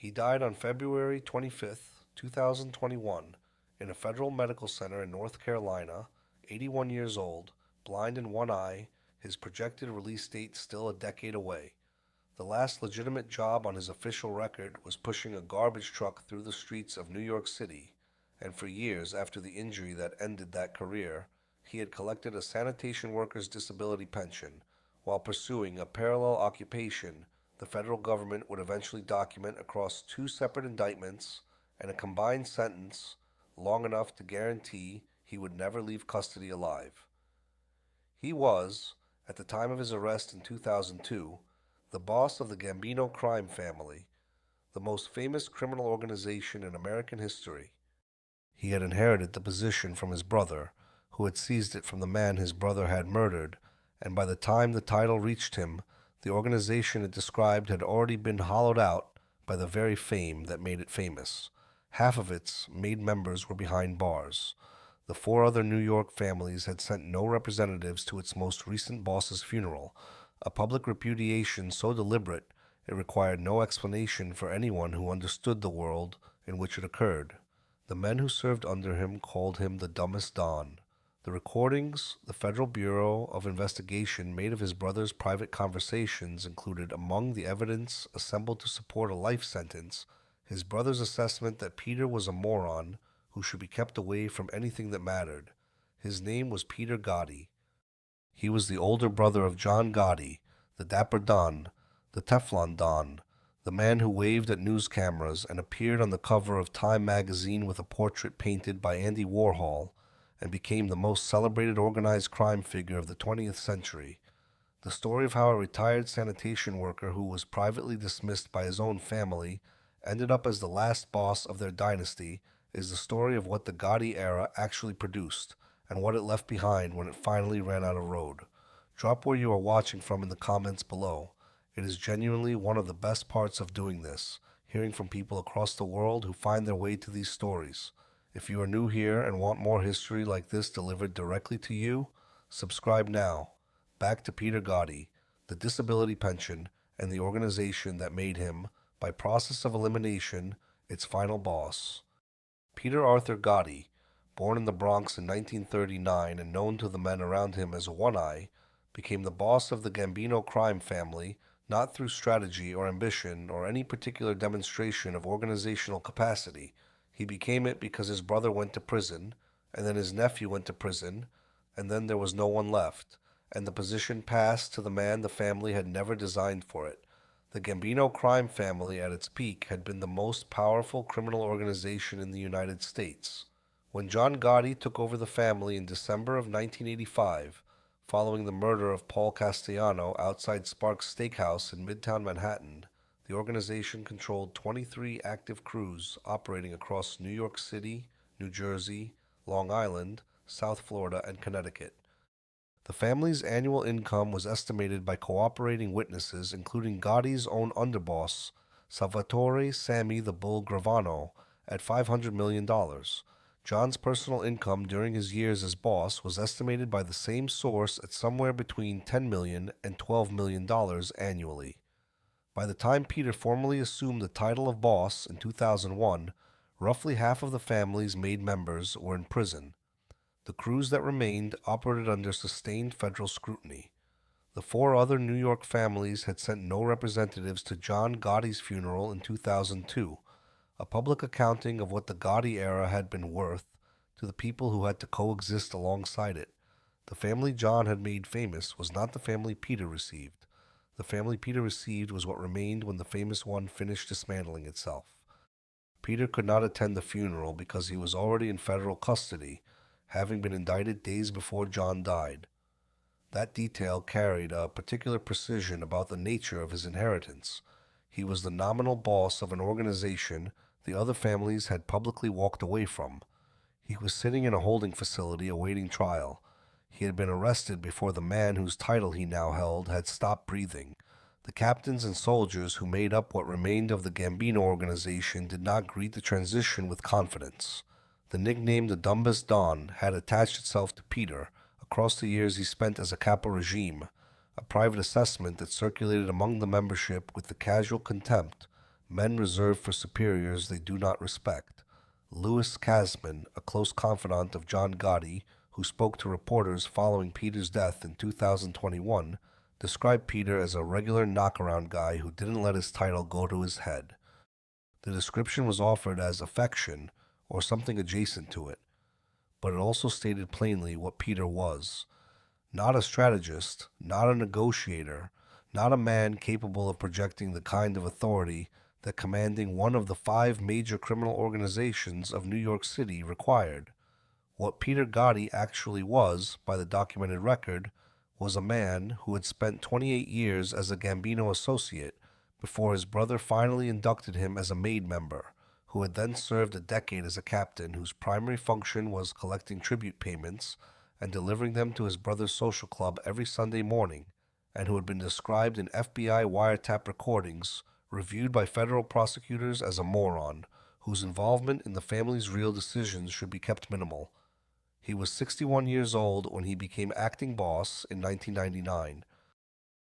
He died on February 25th, 2021, in a federal medical center in North Carolina, 81 years old, blind in one eye, his projected release date still a decade away. The last legitimate job on his official record was pushing a garbage truck through the streets of New York City, and for years after the injury that ended that career, he had collected a sanitation worker's disability pension while pursuing a parallel occupation the federal government would eventually document across two separate indictments and a combined sentence long enough to guarantee he would never leave custody alive. He was, at the time of his arrest in 2002, the boss of the Gambino crime family, the most famous criminal organization in American history. He had inherited the position from his brother, who had seized it from the man his brother had murdered, and by the time the title reached him, the organization it described had already been hollowed out by the very fame that made it famous. Half of its main members were behind bars. The four other New York families had sent no representatives to its most recent boss's funeral, a public repudiation so deliberate it required no explanation for anyone who understood the world in which it occurred. The men who served under him called him the dumbest Don. The recordings the Federal Bureau of Investigation made of his brother's private conversations included, among the evidence assembled to support a life sentence, his brother's assessment that Peter was a moron who should be kept away from anything that mattered. His name was Peter Gotti. He was the older brother of John Gotti, the Dapper Don, the Teflon Don, the man who waved at news cameras and appeared on the cover of Time magazine with a portrait painted by Andy Warhol, and became the most celebrated organized crime figure of the 20th century. The story of how a retired sanitation worker who was privately dismissed by his own family ended up as the last boss of their dynasty is the story of what the Gotti era actually produced and what it left behind when it finally ran out of road. Drop where you are watching from in the comments below. It is genuinely one of the best parts of doing this, hearing from people across the world who find their way to these stories. If you are new here and want more history like this delivered directly to you, subscribe now. Back to Peter Gotti, the disability pension, and the organization that made him, by process of elimination, its final boss. Peter Arthur Gotti, born in the Bronx in 1939 and known to the men around him as One Eye, became the boss of the Gambino crime family not through strategy or ambition or any particular demonstration of organizational capacity. He became it because his brother went to prison, and then his nephew went to prison, and then there was no one left, and the position passed to the man the family had never designed for it. The Gambino crime family at its peak had been the most powerful criminal organization in the United States. When John Gotti took over the family in December of 1985, following the murder of Paul Castellano outside Sparks Steakhouse in Midtown Manhattan, the organization controlled 23 active crews operating across New York City, New Jersey, Long Island, South Florida, and Connecticut. The family's annual income was estimated by cooperating witnesses, including Gotti's own underboss, Salvatore Sammy the Bull Gravano, at $500 million. John's personal income during his years as boss was estimated by the same source at somewhere between $10 million and $12 million annually. By the time Peter formally assumed the title of boss in 2001, roughly half of the family's main members were in prison. The crews that remained operated under sustained federal scrutiny. The four other New York families had sent no representatives to John Gotti's funeral in 2002, a public accounting of what the Gotti era had been worth to the people who had to coexist alongside it. The family John had made famous was not the family Peter received. The family Peter received was what remained when the famous one finished dismantling itself. Peter could not attend the funeral because he was already in federal custody, having been indicted days before John died. That detail carried a particular precision about the nature of his inheritance. He was the nominal boss of an organization the other families had publicly walked away from. He was sitting in a holding facility awaiting trial. He had been arrested before the man whose title he now held had stopped breathing. The captains and soldiers who made up what remained of the Gambino organization did not greet the transition with confidence. The nickname the Dumbest Don had attached itself to Peter across the years he spent as a capo regime, a private assessment that circulated among the membership with the casual contempt men reserved for superiors they do not respect. Louis Casman, a close confidant of John Gotti, who spoke to reporters following Peter's death in 2021, described Peter as a regular knockaround guy who didn't let his title go to his head. The description was offered as affection or something adjacent to it, but it also stated plainly what Peter was. Not a strategist, not a negotiator, not a man capable of projecting the kind of authority that commanding one of the 5 major criminal organizations of New York City required. What Peter Gotti actually was, by the documented record, was a man who had spent 28 years as a Gambino associate before his brother finally inducted him as a made member, who had then served a decade as a captain whose primary function was collecting tribute payments and delivering them to his brother's social club every Sunday morning, and who had been described in FBI wiretap recordings reviewed by federal prosecutors as a moron, whose involvement in the family's real decisions should be kept minimal. He was 61 years old when he became acting boss in 1999.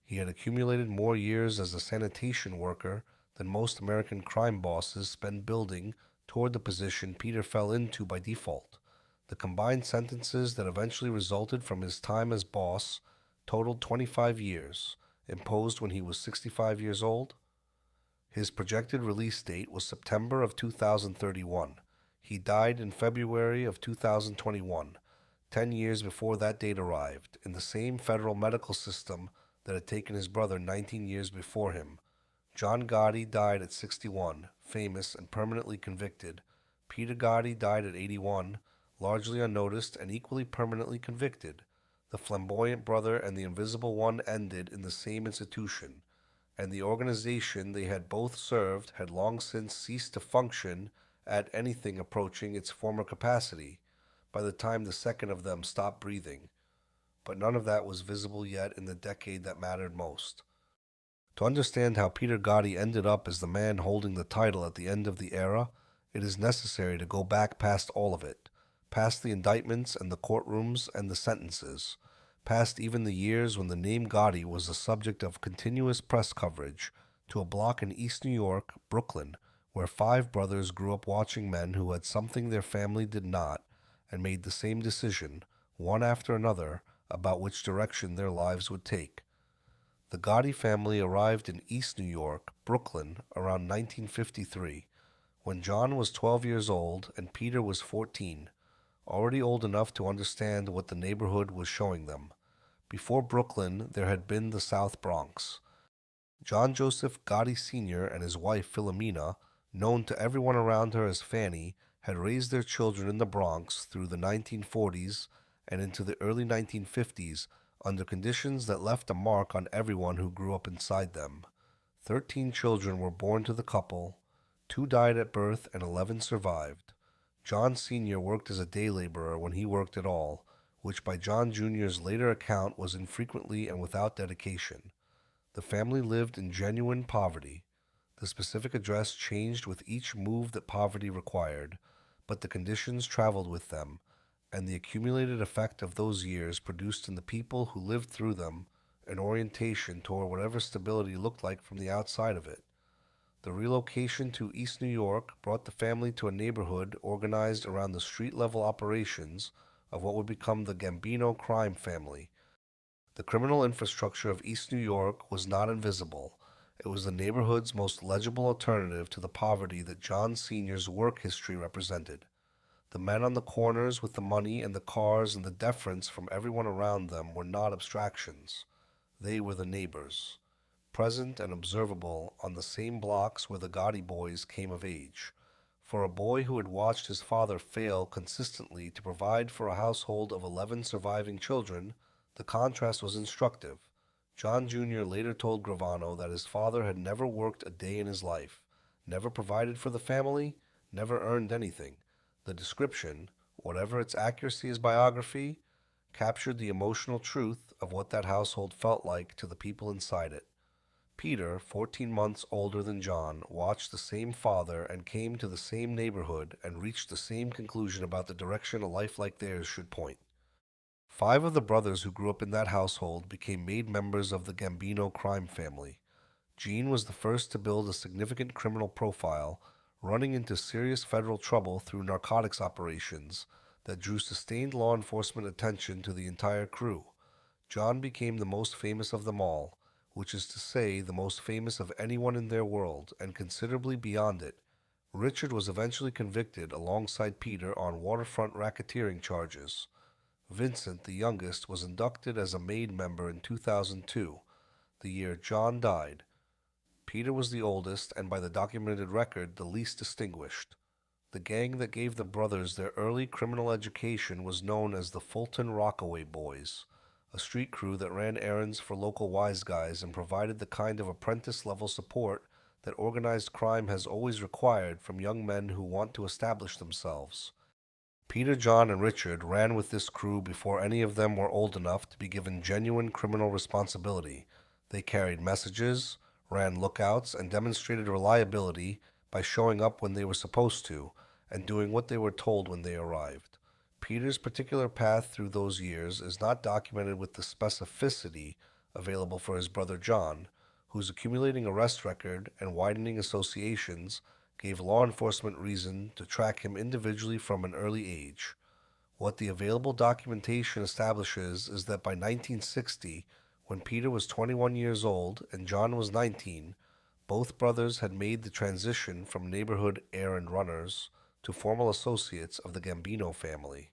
He had accumulated more years as a sanitation worker than most American crime bosses spend building toward the position Peter fell into by default. The combined sentences that eventually resulted from his time as boss totaled 25 years, imposed when he was 65 years old. His projected release date was September of 2031. He died in February of 2021, 10 years before that date arrived, in the same federal medical system that had taken his brother 19 years before him. John Gotti died at 61, famous and permanently convicted. Peter Gotti died at 81, largely unnoticed and equally permanently convicted. The flamboyant brother and the invisible one ended in the same institution, and the organization they had both served had long since ceased to function at anything approaching its former capacity by the time the second of them stopped breathing. But none of that was visible yet in the decade that mattered most. To understand how Peter Gotti ended up as the man holding the title at the end of the era, it is necessary to go back past all of it, past the indictments and the courtrooms and the sentences, past even the years when the name Gotti was the subject of continuous press coverage, to a block in East New York, Brooklyn, where 5 brothers grew up watching men who had something their family did not and made the same decision, one after another, about which direction their lives would take. The Gotti family arrived in East New York, Brooklyn, around 1953, when John was 12 years old and Peter was 14, already old enough to understand what the neighborhood was showing them. Before Brooklyn, there had been the South Bronx. John Joseph Gotti Sr. and his wife Philomena, known to everyone around her as Fanny, had raised their children in the Bronx through the 1940s and into the early 1950s under conditions that left a mark on everyone who grew up inside them. 13 children were born to the couple, 2 died at birth and 11 survived. John Sr. worked as a day laborer when he worked at all, which by John Jr.'s later account was infrequently and without dedication. The family lived in genuine poverty. The specific address changed with each move that poverty required, but the conditions traveled with them, and the accumulated effect of those years produced in the people who lived through them an orientation toward whatever stability looked like from the outside of it. The relocation to East New York brought the family to a neighborhood organized around the street-level operations of what would become the Gambino crime family. The criminal infrastructure of East New York was not invisible. It was the neighborhood's most legible alternative to the poverty that John Sr.'s work history represented. The men on the corners with the money and the cars and the deference from everyone around them were not abstractions. They were the neighbors, present and observable on the same blocks where the Gotti boys came of age. For a boy who had watched his father fail consistently to provide for a household of 11 surviving children, the contrast was instructive. John Jr. later told Gravano that his father had never worked a day in his life, never provided for the family, never earned anything. The description, whatever its accuracy as biography, captured the emotional truth of what that household felt like to the people inside it. Peter, 14 months older than John, watched the same father and came to the same neighborhood and reached the same conclusion about the direction a life like theirs should point. 5 of the brothers who grew up in that household became made members of the Gambino crime family. Gene was the first to build a significant criminal profile, running into serious federal trouble through narcotics operations that drew sustained law enforcement attention to the entire crew. John became the most famous of them all, which is to say, the most famous of anyone in their world, and considerably beyond it. Richard was eventually convicted alongside Peter on waterfront racketeering charges. Vincent, the youngest, was inducted as a Maid member in 2002, the year John died. Peter was the oldest, and by the documented record, the least distinguished. The gang that gave the brothers their early criminal education was known as the Fulton Rockaway Boys, a street crew that ran errands for local wise guys and provided the kind of apprentice-level support that organized crime has always required from young men who want to establish themselves. Peter, John, and Richard ran with this crew before any of them were old enough to be given genuine criminal responsibility. They carried messages, ran lookouts, and demonstrated reliability by showing up when they were supposed to and doing what they were told when they arrived. Peter's particular path through those years is not documented with the specificity available for his brother John, whose accumulating arrest record and widening associations gave law enforcement reason to track him individually from an early age. What the available documentation establishes is that by 1960, when Peter was 21 years old and John was 19, both brothers had made the transition from neighborhood errand runners to formal associates of the Gambino family.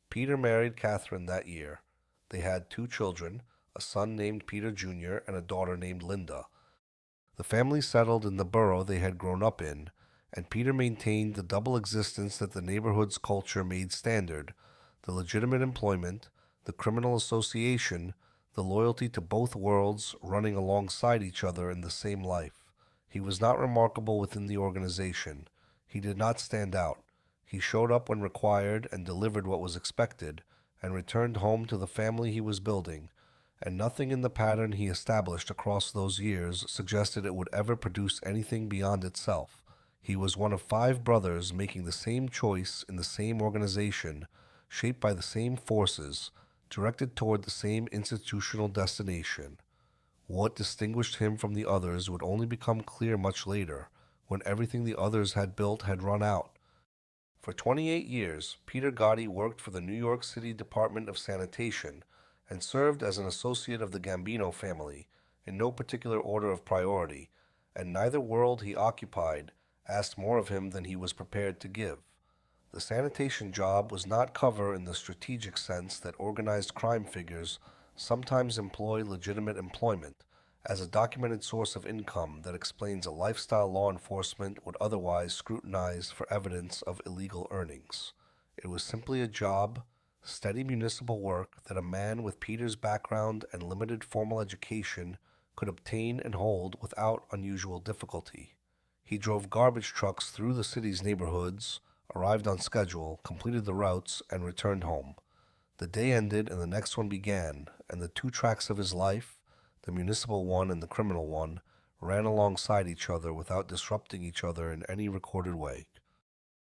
Peter married Catherine that year. They had 2 children, a son named Peter Jr. and a daughter named Linda. The family settled in the borough they had grown up in, and Peter maintained the double existence that the neighborhood's culture made standard: the legitimate employment, the criminal association, the loyalty to both worlds running alongside each other in the same life. He was not remarkable within the organization. He did not stand out. He showed up when required and delivered what was expected, and returned home to the family he was building, and nothing in the pattern he established across those years suggested it would ever produce anything beyond itself. He was one of 5 brothers making the same choice in the same organization, shaped by the same forces, directed toward the same institutional destination. What distinguished him from the others would only become clear much later, when everything the others had built had run out. For 28 years, Peter Gotti worked for the New York City Department of Sanitation and served as an associate of the Gambino family, in no particular order of priority, and neither world he occupied asked more of him than he was prepared to give. The sanitation job was not cover in the strategic sense that organized crime figures sometimes employ legitimate employment as a documented source of income that explains a lifestyle law enforcement would otherwise scrutinize for evidence of illegal earnings. It was simply a job, steady municipal work that a man with Peter's background and limited formal education could obtain and hold without unusual difficulty. He drove garbage trucks through the city's neighborhoods, arrived on schedule, completed the routes, and returned home. The day ended and the next one began, and the 2 tracks of his life, the municipal one and the criminal one, ran alongside each other without disrupting each other in any recorded way.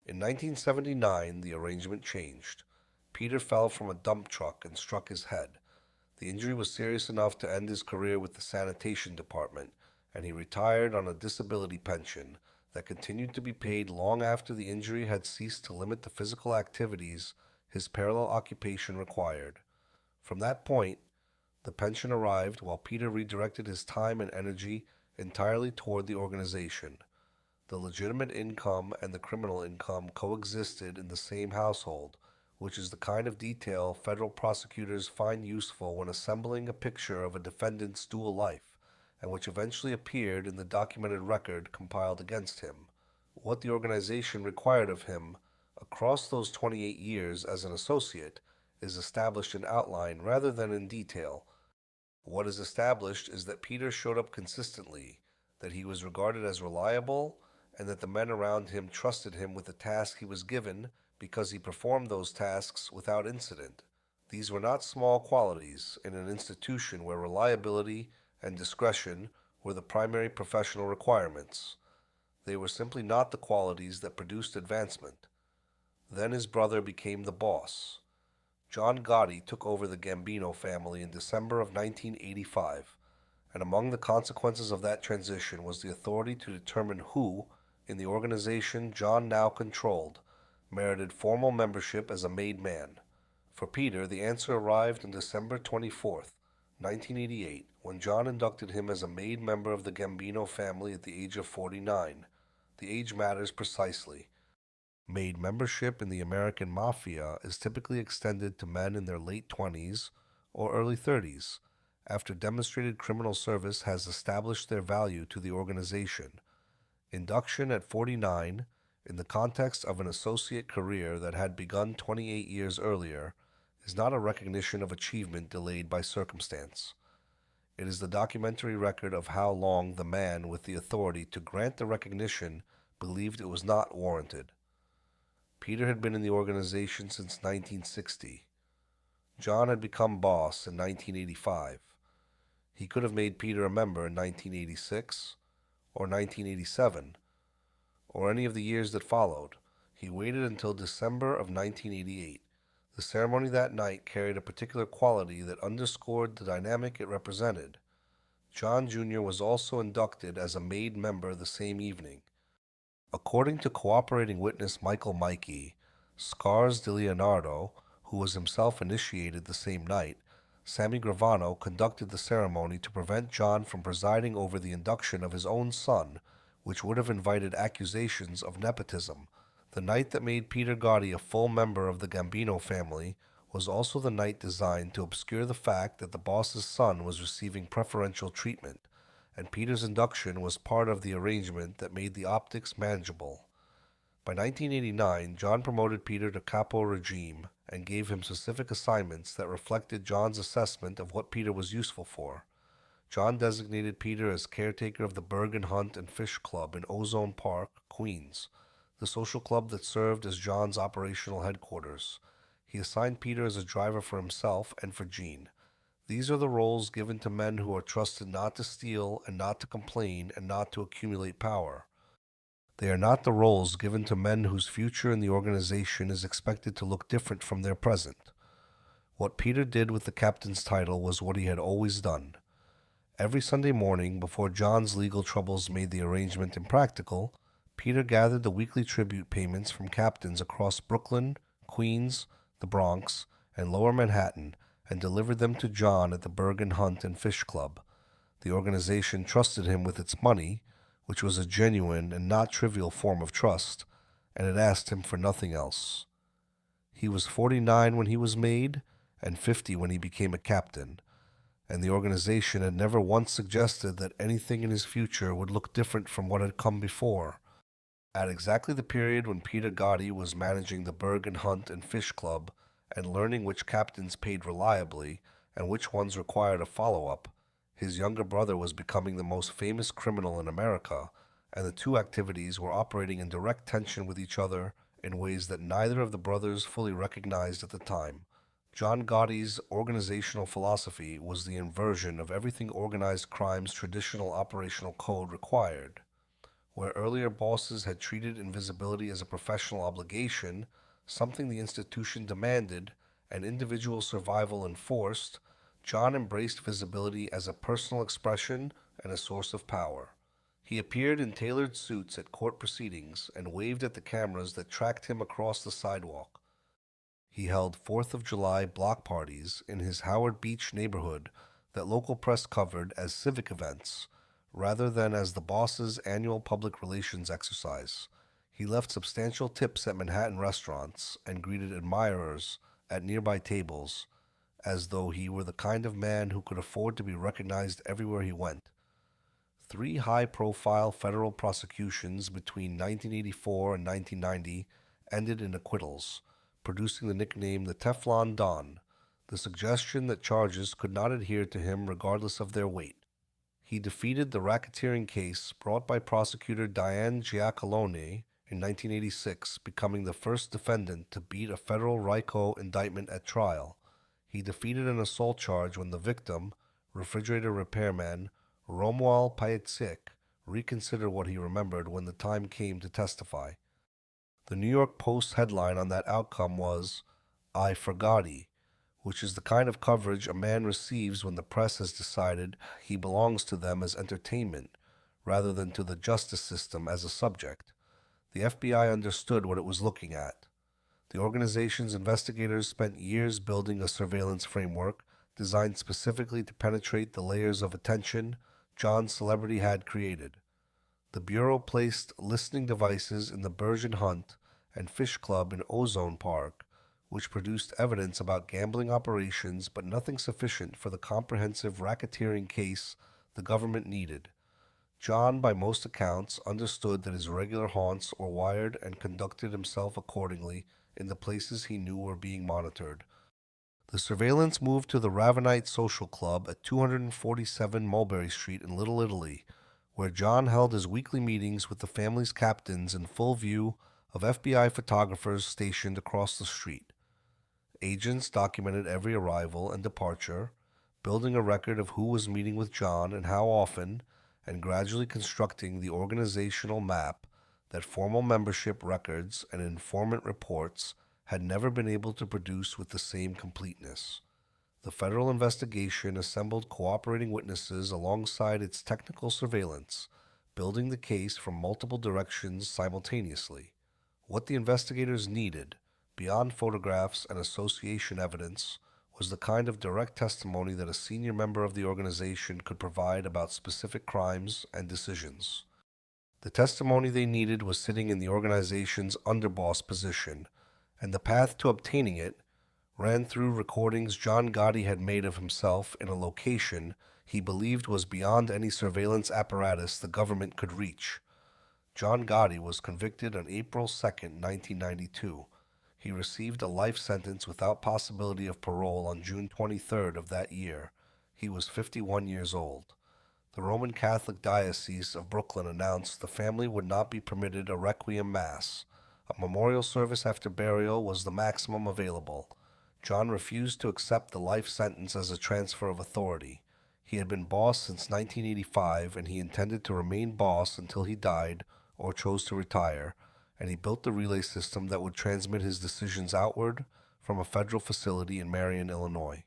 In 1979, the arrangement changed. Peter fell from a dump truck and struck his head. The injury was serious enough to end his career with the sanitation department, and he retired on a disability pension that continued to be paid long after the injury had ceased to limit the physical activities his parallel occupation required. From that point, the pension arrived while Peter redirected his time and energy entirely toward the organization. The legitimate income and the criminal income coexisted in the same household, which is the kind of detail federal prosecutors find useful when assembling a picture of a defendant's dual life, and which eventually appeared in the documented record compiled against him. What the organization required of him across those 28 years as an associate is established in outline rather than in detail. What is established is that Peter showed up consistently, that he was regarded as reliable, and that the men around him trusted him with the task he was given because he performed those tasks without incident. These were not small qualities in an institution where reliability and discretion were the primary professional requirements. They were simply not the qualities that produced advancement. Then his brother became the boss. John Gotti took over the Gambino family in December of 1985, and among the consequences of that transition was the authority to determine who, in the organization John now controlled, merited formal membership as a made man. For Peter, the answer arrived on December 24th, 1988, when John inducted him as a made member of the Gambino family at the age of 49. The age matters precisely. Made membership in the American Mafia is typically extended to men in their late 20s or early 30s, after demonstrated criminal service has established their value to the organization. Induction at 49, in the context of an associate career that had begun 28 years earlier, is not a recognition of achievement delayed by circumstance. It is the documentary record of how long the man with the authority to grant the recognition believed it was not warranted. Peter had been in the organization since 1960. John had become boss in 1985. He could have made Peter a member in 1986 or 1987 or any of the years that followed. He waited until December of 1988. The ceremony that night carried a particular quality that underscored the dynamic it represented. John Jr. was also inducted as a made member the same evening. According to cooperating witness Michael Mikey, Scars de Leonardo, who was himself initiated the same night, Sammy Gravano conducted the ceremony to prevent John from presiding over the induction of his own son, which would have invited accusations of nepotism. The night that made Peter Gotti a full member of the Gambino family was also the night designed to obscure the fact that the boss's son was receiving preferential treatment, and Peter's induction was part of the arrangement that made the optics manageable. By 1989, John promoted Peter to capo regime and gave him specific assignments that reflected John's assessment of what Peter was useful for. John designated Peter as caretaker of the Bergen Hunt and Fish Club in Ozone Park, Queens, the social club that served as John's operational headquarters. He assigned Peter as a driver for himself and for Jean. These are the roles given to men who are trusted not to steal and not to complain and not to accumulate power. They are not the roles given to men whose future in the organization is expected to look different from their present. What Peter did with the captain's title was what he had always done. Every Sunday morning, before John's legal troubles made the arrangement impractical, Peter gathered the weekly tribute payments from captains across Brooklyn, Queens, the Bronx, and Lower Manhattan, and delivered them to John at the Bergen Hunt and Fish Club. The organization trusted him with its money, which was a genuine and not trivial form of trust, and it asked him for nothing else. He was 49 when he was made, and 50 when he became a captain, and the organization had never once suggested that anything in his future would look different from what had come before. At exactly the period when Peter Gotti was managing the Bergen Hunt and Fish Club and learning which captains paid reliably and which ones required a follow-up, his younger brother was becoming the most famous criminal in America, and the two activities were operating in direct tension with each other in ways that neither of the brothers fully recognized at the time. John Gotti's organizational philosophy was the inversion of everything organized crime's traditional operational code required. Where earlier bosses had treated invisibility as a professional obligation, something the institution demanded and individual survival enforced, John embraced visibility as a personal expression and a source of power. He appeared in tailored suits at court proceedings and waved at the cameras that tracked him across the sidewalk. He held 4th of July block parties in his Howard Beach neighborhood that local press covered as civic events, rather than as the boss's annual public relations exercise. He left substantial tips at Manhattan restaurants and greeted admirers at nearby tables, as though he were the kind of man who could afford to be recognized everywhere he went. 3 high-profile federal prosecutions between 1984 and 1990 ended in acquittals, producing the nickname the Teflon Don, the suggestion that charges could not adhere to him regardless of their weight. He defeated the racketeering case brought by prosecutor Diane Giacalone in 1986, becoming the first defendant to beat a federal RICO indictment at trial. He defeated an assault charge when the victim, refrigerator repairman Romuald Piecyk, reconsidered what he remembered when the time came to testify. The New York Post headline on that outcome was, "I Forgotti," which is the kind of coverage a man receives when the press has decided he belongs to them as entertainment rather than to the justice system as a subject. The FBI understood what it was looking at. The organization's investigators spent years building a surveillance framework designed specifically to penetrate the layers of attention John's celebrity had created. The Bureau placed listening devices in the Bergen Hunt and Fish Club in Ozone Park, which produced evidence about gambling operations but nothing sufficient for the comprehensive racketeering case the government needed. John, by most accounts, understood that his regular haunts were wired and conducted himself accordingly in the places he knew were being monitored. The surveillance moved to the Ravenite Social Club at 247 Mulberry Street in Little Italy, where John held his weekly meetings with the family's captains in full view of FBI photographers stationed across the street. Agents documented every arrival and departure, building a record of who was meeting with John and how often, and gradually constructing the organizational map that formal membership records and informant reports had never been able to produce with the same completeness. The federal investigation assembled cooperating witnesses alongside its technical surveillance, building the case from multiple directions simultaneously. What the investigators needed, beyond photographs and association evidence, was the kind of direct testimony that a senior member of the organization could provide about specific crimes and decisions. The testimony they needed was sitting in the organization's underboss position, and the path to obtaining it ran through recordings John Gotti had made of himself in a location he believed was beyond any surveillance apparatus the government could reach. John Gotti was convicted on April 2, 1992. He received a life sentence without possibility of parole on June 23rd of that year. He was 51 years old. The Roman Catholic Diocese of Brooklyn announced the family would not be permitted a requiem mass. A memorial service after burial was the maximum available. John refused to accept the life sentence as a transfer of authority. He had been boss since 1985, and he intended to remain boss until he died or chose to retire, and he built the relay system that would transmit his decisions outward from a federal facility in Marion, Illinois.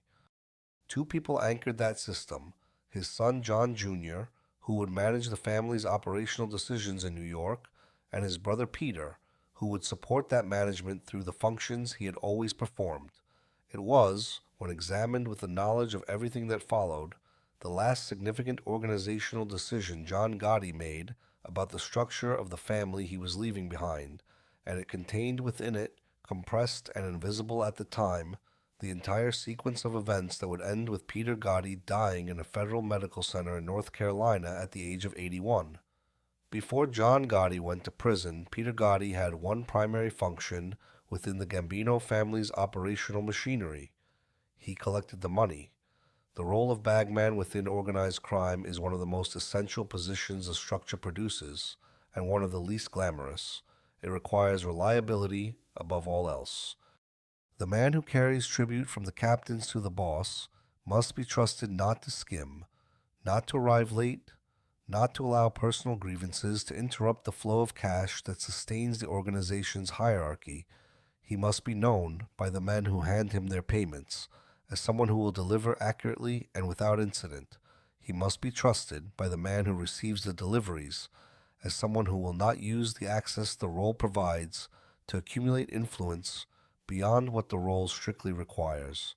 Two people anchored that system: his son John Jr., who would manage the family's operational decisions in New York, and his brother Peter, who would support that management through the functions he had always performed. It was, when examined with the knowledge of everything that followed, the last significant organizational decision John Gotti made about the structure of the family he was leaving behind, and it contained within it, compressed and invisible at the time, the entire sequence of events that would end with Peter Gotti dying in a federal medical center in North Carolina at the age of 81. Before John Gotti went to prison, Peter Gotti had one primary function within the Gambino family's operational machinery. He collected the money. The role of bagman within organized crime is one of the most essential positions the structure produces, and one of the least glamorous. It requires reliability above all else. The man who carries tribute from the captains to the boss must be trusted not to skim, not to arrive late, not to allow personal grievances to interrupt the flow of cash that sustains the organization's hierarchy. He must be known by the men who hand him their payments as someone who will deliver accurately and without incident. He must be trusted by the man who receives the deliveries as someone who will not use the access the role provides to accumulate influence beyond what the role strictly requires.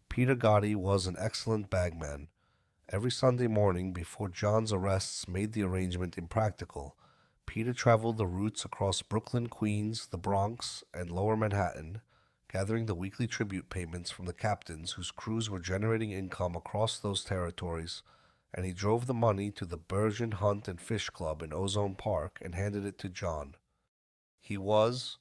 Peter Gotti was an excellent bagman. Every Sunday morning before John's arrests made the arrangement impractical, Peter traveled the routes across Brooklyn, Queens, the Bronx, and Lower Manhattan, gathering the weekly tribute payments from the captains whose crews were generating income across those territories, and he drove the money to the Bergen Hunt and Fish Club in Ozone Park and handed it to John. He was,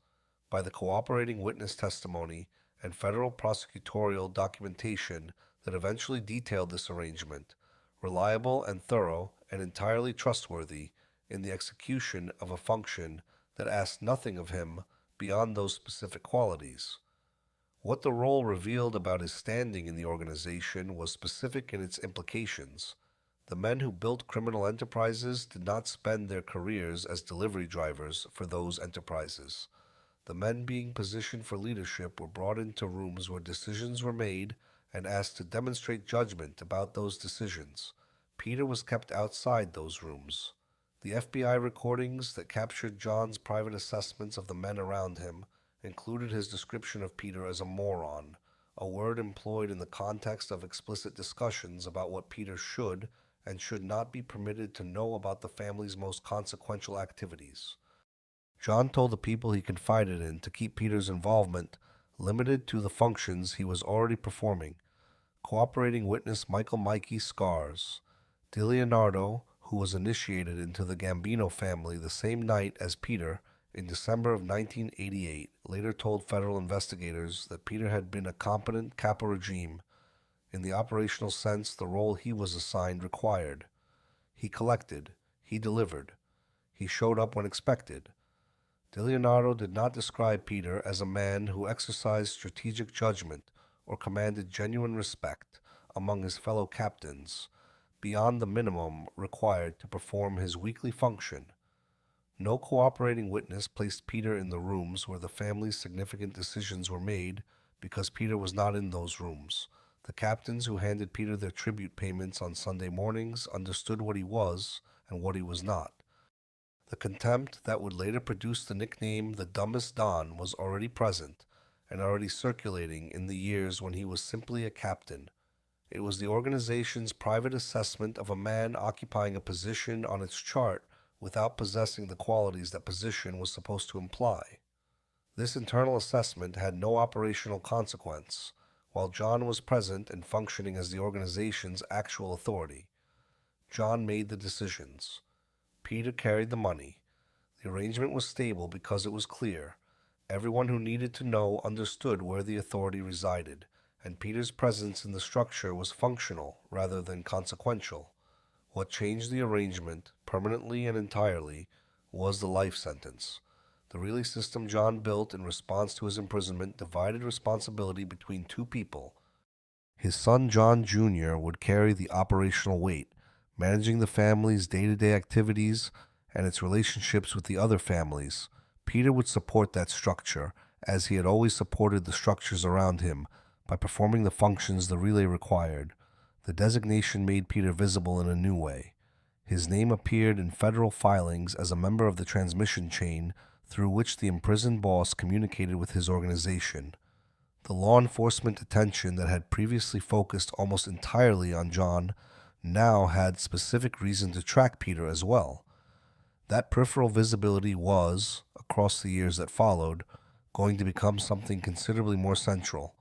by the cooperating witness testimony and federal prosecutorial documentation that eventually detailed this arrangement, reliable and thorough and entirely trustworthy in the execution of a function that asked nothing of him beyond those specific qualities. What the role revealed about his standing in the organization was specific in its implications. The men who built criminal enterprises did not spend their careers as delivery drivers for those enterprises. The men being positioned for leadership were brought into rooms where decisions were made and asked to demonstrate judgment about those decisions. Peter was kept outside those rooms. The FBI recordings that captured John's private assessments of the men around him included his description of Peter as a moron, a word employed in the context of explicit discussions about what Peter should and should not be permitted to know about the family's most consequential activities. John told the people he confided in to keep Peter's involvement limited to the functions he was already performing. Cooperating witness Michael Mikey Scars, DeLeonardo, who was initiated into the Gambino family the same night as Peter in December of 1988, later told federal investigators that Peter had been a competent capo regime in the operational sense the role he was assigned required. He collected, he delivered, he showed up when expected. DeLeonardo did not describe Peter as a man who exercised strategic judgment or commanded genuine respect among his fellow captains, beyond the minimum required to perform his weekly function. No cooperating witness placed Peter in the rooms where the family's significant decisions were made because Peter was not in those rooms. The captains who handed Peter their tribute payments on Sunday mornings understood what he was and what he was not. The contempt that would later produce the nickname the Dumbest Don was already present and already circulating in the years when he was simply a captain. It was the organization's private assessment of a man occupying a position on its chart without possessing the qualities that position was supposed to imply. This internal assessment had no operational consequence, while John was present and functioning as the organization's actual authority. John made the decisions. Peter carried the money. The arrangement was stable because it was clear. Everyone who needed to know understood where the authority resided, and Peter's presence in the structure was functional rather than consequential. What changed the arrangement, permanently and entirely, was the life sentence. The relay system John built in response to his imprisonment divided responsibility between two people. His son John Jr. would carry the operational weight, managing the family's day-to-day activities and its relationships with the other families. Peter would support that structure, as he had always supported the structures around him, by performing the functions the relay required. The designation made Peter visible in a new way. His name appeared in federal filings as a member of the transmission chain through which the imprisoned boss communicated with his organization. The law enforcement attention that had previously focused almost entirely on John now had specific reason to track Peter as well. That peripheral visibility was, across the years that followed, going to become something considerably more central.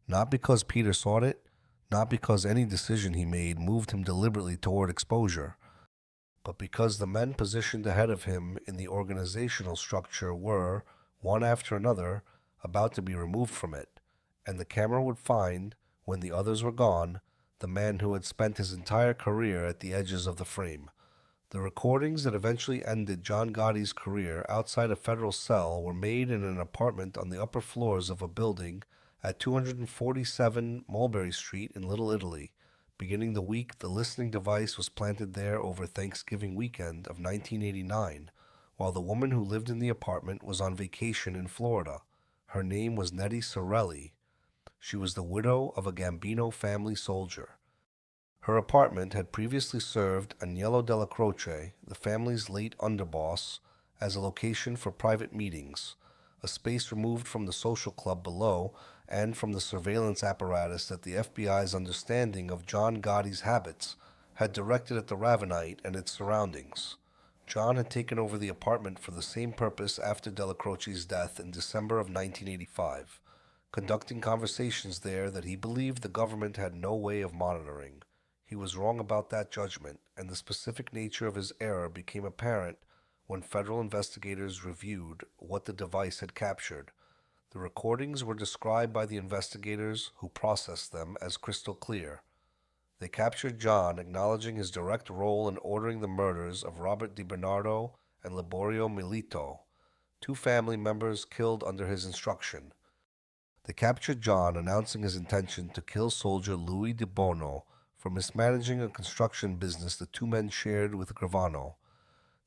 Not because Peter sought it, not because any decision he made moved him deliberately toward exposure, but because the men positioned ahead of him in the organizational structure were, one after another, about to be removed from it, and the camera would find, when the others were gone, the man who had spent his entire career at the edges of the frame. The recordings that eventually ended John Gotti's career outside a federal cell were made in an apartment on the upper floors of a building at 247 Mulberry Street in Little Italy, beginning the week the listening device was planted there over Thanksgiving weekend of 1989, while the woman who lived in the apartment was on vacation in Florida. Her name was Nettie Sorelli. She was the widow of a Gambino family soldier. Her apartment had previously served Agnello Della Croce, the family's late underboss, as a location for private meetings, a space removed from the social club below and from the surveillance apparatus that the FBI's understanding of John Gotti's habits had directed at the Ravenite and its surroundings. John had taken over the apartment for the same purpose after Della Croce's death in December of 1985, conducting conversations there that he believed the government had no way of monitoring. He was wrong about that judgment, and the specific nature of his error became apparent when federal investigators reviewed what the device had captured. The recordings were described by the investigators who processed them as crystal clear. They captured John acknowledging his direct role in ordering the murders of Robert DiBernardo and Liborio Milito, two family members killed under his instruction. They captured John announcing his intention to kill soldier Louis De Bono for mismanaging a construction business the two men shared with Gravano.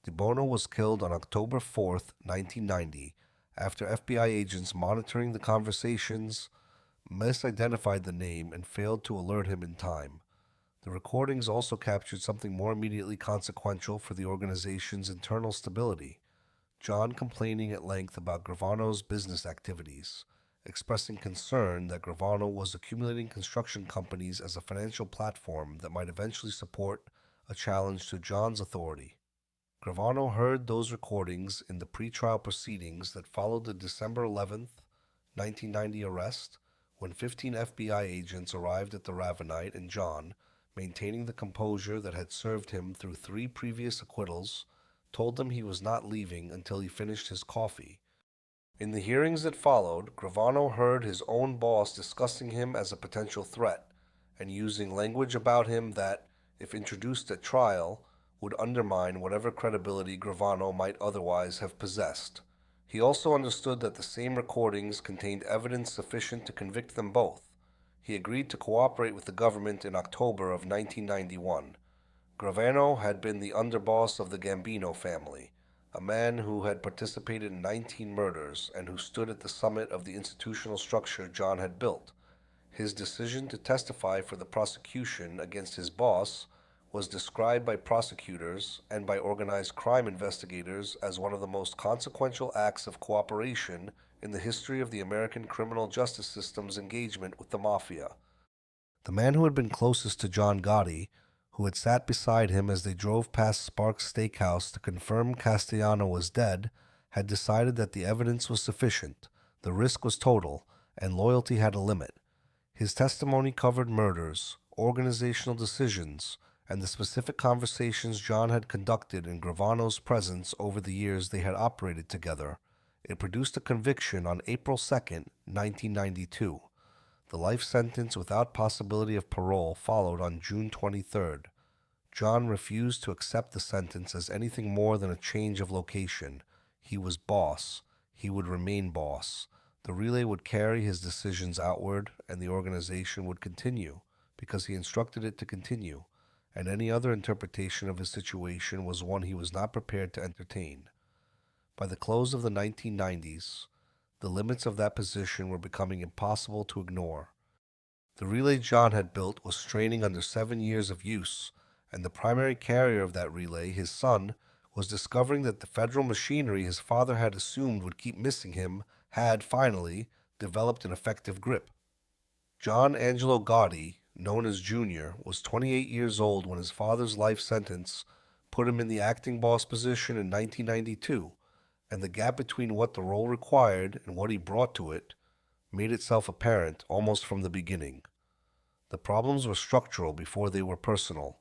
De Bono was killed on October 4, 1990, after FBI agents monitoring the conversations misidentified the name and failed to alert him in time. The recordings also captured something more immediately consequential for the organization's internal stability: John complaining at length about Gravano's business activities, expressing concern that Gravano was accumulating construction companies as a financial platform that might eventually support a challenge to John's authority. Gravano heard those recordings in the pretrial proceedings that followed the December 11th, 1990 arrest, when 15 FBI agents arrived at the Ravenite, and John, maintaining the composure that had served him through 3 previous acquittals, told them he was not leaving until he finished his coffee. In the hearings that followed, Gravano heard his own boss discussing him as a potential threat and using language about him that, if introduced at trial, would undermine whatever credibility Gravano might otherwise have possessed. He also understood that the same recordings contained evidence sufficient to convict them both. He agreed to cooperate with the government in October of 1991. Gravano had been the underboss of the Gambino family, a man who had participated in 19 murders and who stood at the summit of the institutional structure John had built. His decision to testify for the prosecution against his boss was described by prosecutors and by organized crime investigators as one of the most consequential acts of cooperation in the history of the American criminal justice system's engagement with the Mafia. The man who had been closest to John Gotti, who had sat beside him as they drove past Sparks' Steakhouse to confirm Castellano was dead, had decided that the evidence was sufficient, the risk was total, and loyalty had a limit. His testimony covered murders, organizational decisions, and the specific conversations John had conducted in Gravano's presence over the years they had operated together. It produced a conviction on April 2nd, 1992. The life sentence without possibility of parole followed on June 23rd. John refused to accept the sentence as anything more than a change of location. He was boss. He would remain boss. The relay would carry his decisions outward, and the organization would continue, because he instructed it to continue, and any other interpretation of his situation was one he was not prepared to entertain. By the close of the 1990s, the limits of that position were becoming impossible to ignore. The relay John had built was straining under 7 years of use, and the primary carrier of that relay, his son, was discovering that the federal machinery his father had assumed would keep missing him had, finally, developed an effective grip. John Angelo Gotti, known as Jr., was 28 years old when his father's life sentence put him in the acting boss position in 1992, and the gap between what the role required and what he brought to it made itself apparent almost from the beginning. The problems were structural before they were personal.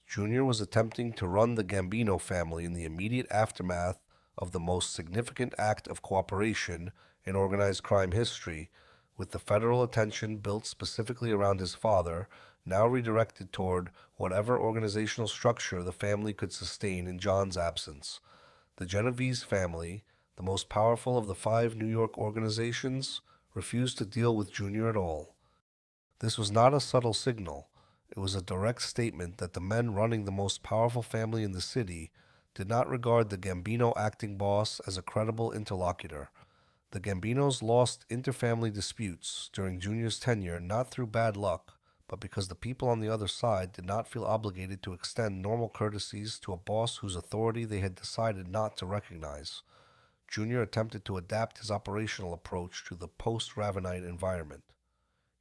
Junior was attempting to run the Gambino family in the immediate aftermath of the most significant act of cooperation in organized crime history, with the federal attention built specifically around his father, now redirected toward whatever organizational structure the family could sustain in John's absence. The Genovese family, the most powerful of the 5 New York organizations, refused to deal with Junior at all. This was not a subtle signal. It was a direct statement that the men running the most powerful family in the city did not regard the Gambino acting boss as a credible interlocutor. The Gambinos lost interfamily disputes during Junior's tenure not through bad luck, but because the people on the other side did not feel obligated to extend normal courtesies to a boss whose authority they had decided not to recognize. Junior attempted to adapt his operational approach to the post-Ravenite environment.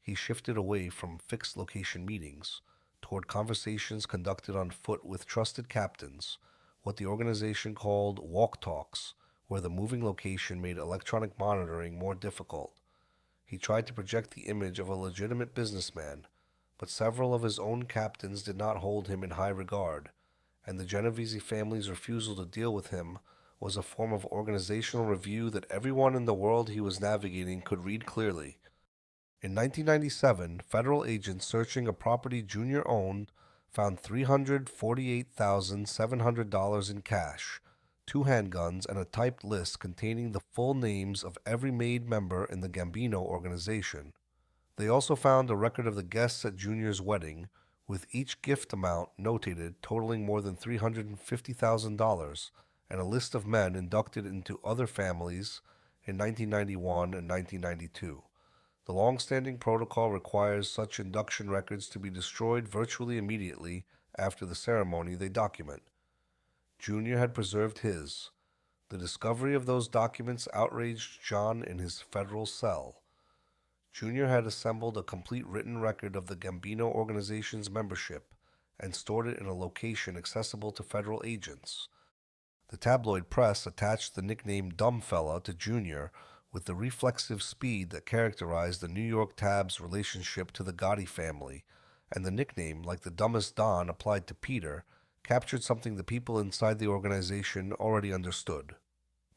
He shifted away from fixed location meetings toward conversations conducted on foot with trusted captains, what the organization called walk talks, where the moving location made electronic monitoring more difficult. He tried to project the image of a legitimate businessman, but several of his own captains did not hold him in high regard, and the Genovese family's refusal to deal with him was a form of organizational review that everyone in the world he was navigating could read clearly. In 1997, federal agents searching a property Junior owned found $348,700 in cash, 2 handguns, and a typed list containing the full names of every made member in the Gambino organization. They also found a record of the guests at Junior's wedding, with each gift amount notated totaling more than $350,000, and a list of men inducted into other families in 1991 and 1992. The long-standing protocol requires such induction records to be destroyed virtually immediately after the ceremony they document. Jr. had preserved his. The discovery of those documents outraged John in his federal cell. Jr. had assembled a complete written record of the Gambino organization's membership and stored it in a location accessible to federal agents. The tabloid press attached the nickname Dumb Fella to Jr. with the reflexive speed that characterized the New York Tab's relationship to the Gotti family, and the nickname, like the dumbest Don applied to Peter, captured something the people inside the organization already understood.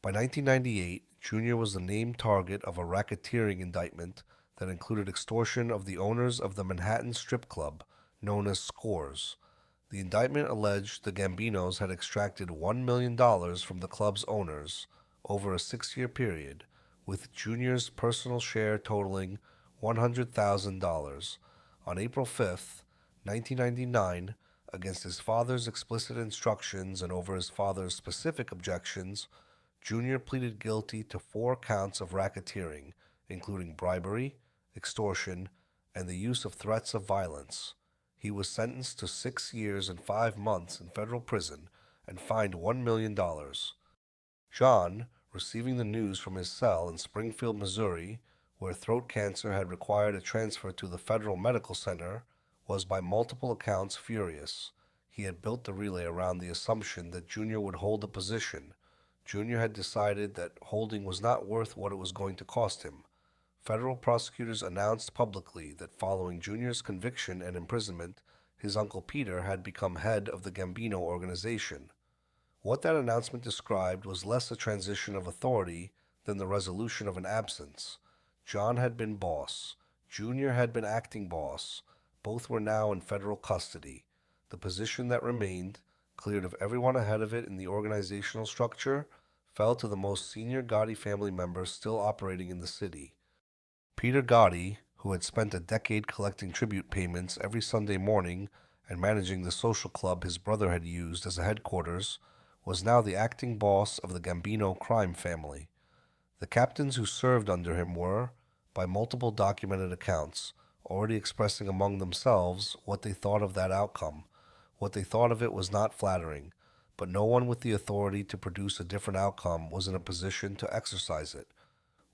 By 1998, Jr. was the named target of a racketeering indictment that included extortion of the owners of the Manhattan strip club, known as Scores. The indictment alleged the Gambinos had extracted $1 million from the club's owners over a 6-year period, with Jr.'s personal share totaling $100,000. On April 5, 1999, against his father's explicit instructions and over his father's specific objections, Jr. pleaded guilty to 4 counts of racketeering, including bribery, extortion, and the use of threats of violence. He was sentenced to 6 years and 5 months in federal prison and fined $1 million. John, receiving the news from his cell in Springfield, Missouri, where throat cancer had required a transfer to the Federal Medical Center, was by multiple accounts furious. He had built the relay around the assumption that Jr. would hold the position. Jr. had decided that holding was not worth what it was going to cost him. Federal prosecutors announced publicly that following Jr.'s conviction and imprisonment, his uncle Peter had become head of the Gambino organization. What that announcement described was less a transition of authority than the resolution of an absence. John had been boss. Jr. had been acting boss. Both were now in federal custody. The position that remained, cleared of everyone ahead of it in the organizational structure, fell to the most senior Gotti family member still operating in the city. Peter Gotti, who had spent a decade collecting tribute payments every Sunday morning and managing the social club his brother had used as a headquarters, was now the acting boss of the Gambino crime family. The captains who served under him were, by multiple documented accounts, already expressing among themselves what they thought of that outcome. What they thought of it was not flattering, but no one with the authority to produce a different outcome was in a position to exercise it.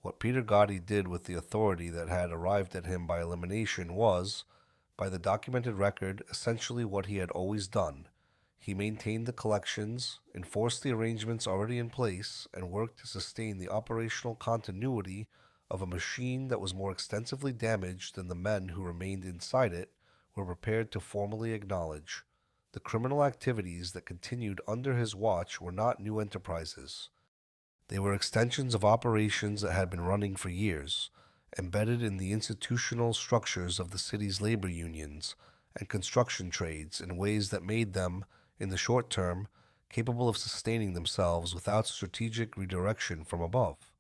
What Peter Gotti did with the authority that had arrived at him by elimination was, by the documented record, essentially what he had always done. He maintained the collections, enforced the arrangements already in place, and worked to sustain the operational continuity of a machine that was more extensively damaged than the men who remained inside it were prepared to formally acknowledge. The criminal activities that continued under his watch were not new enterprises. They were extensions of operations that had been running for years, embedded in the institutional structures of the city's labor unions and construction trades in ways that made them, in the short term, capable of sustaining themselves without strategic redirection from above.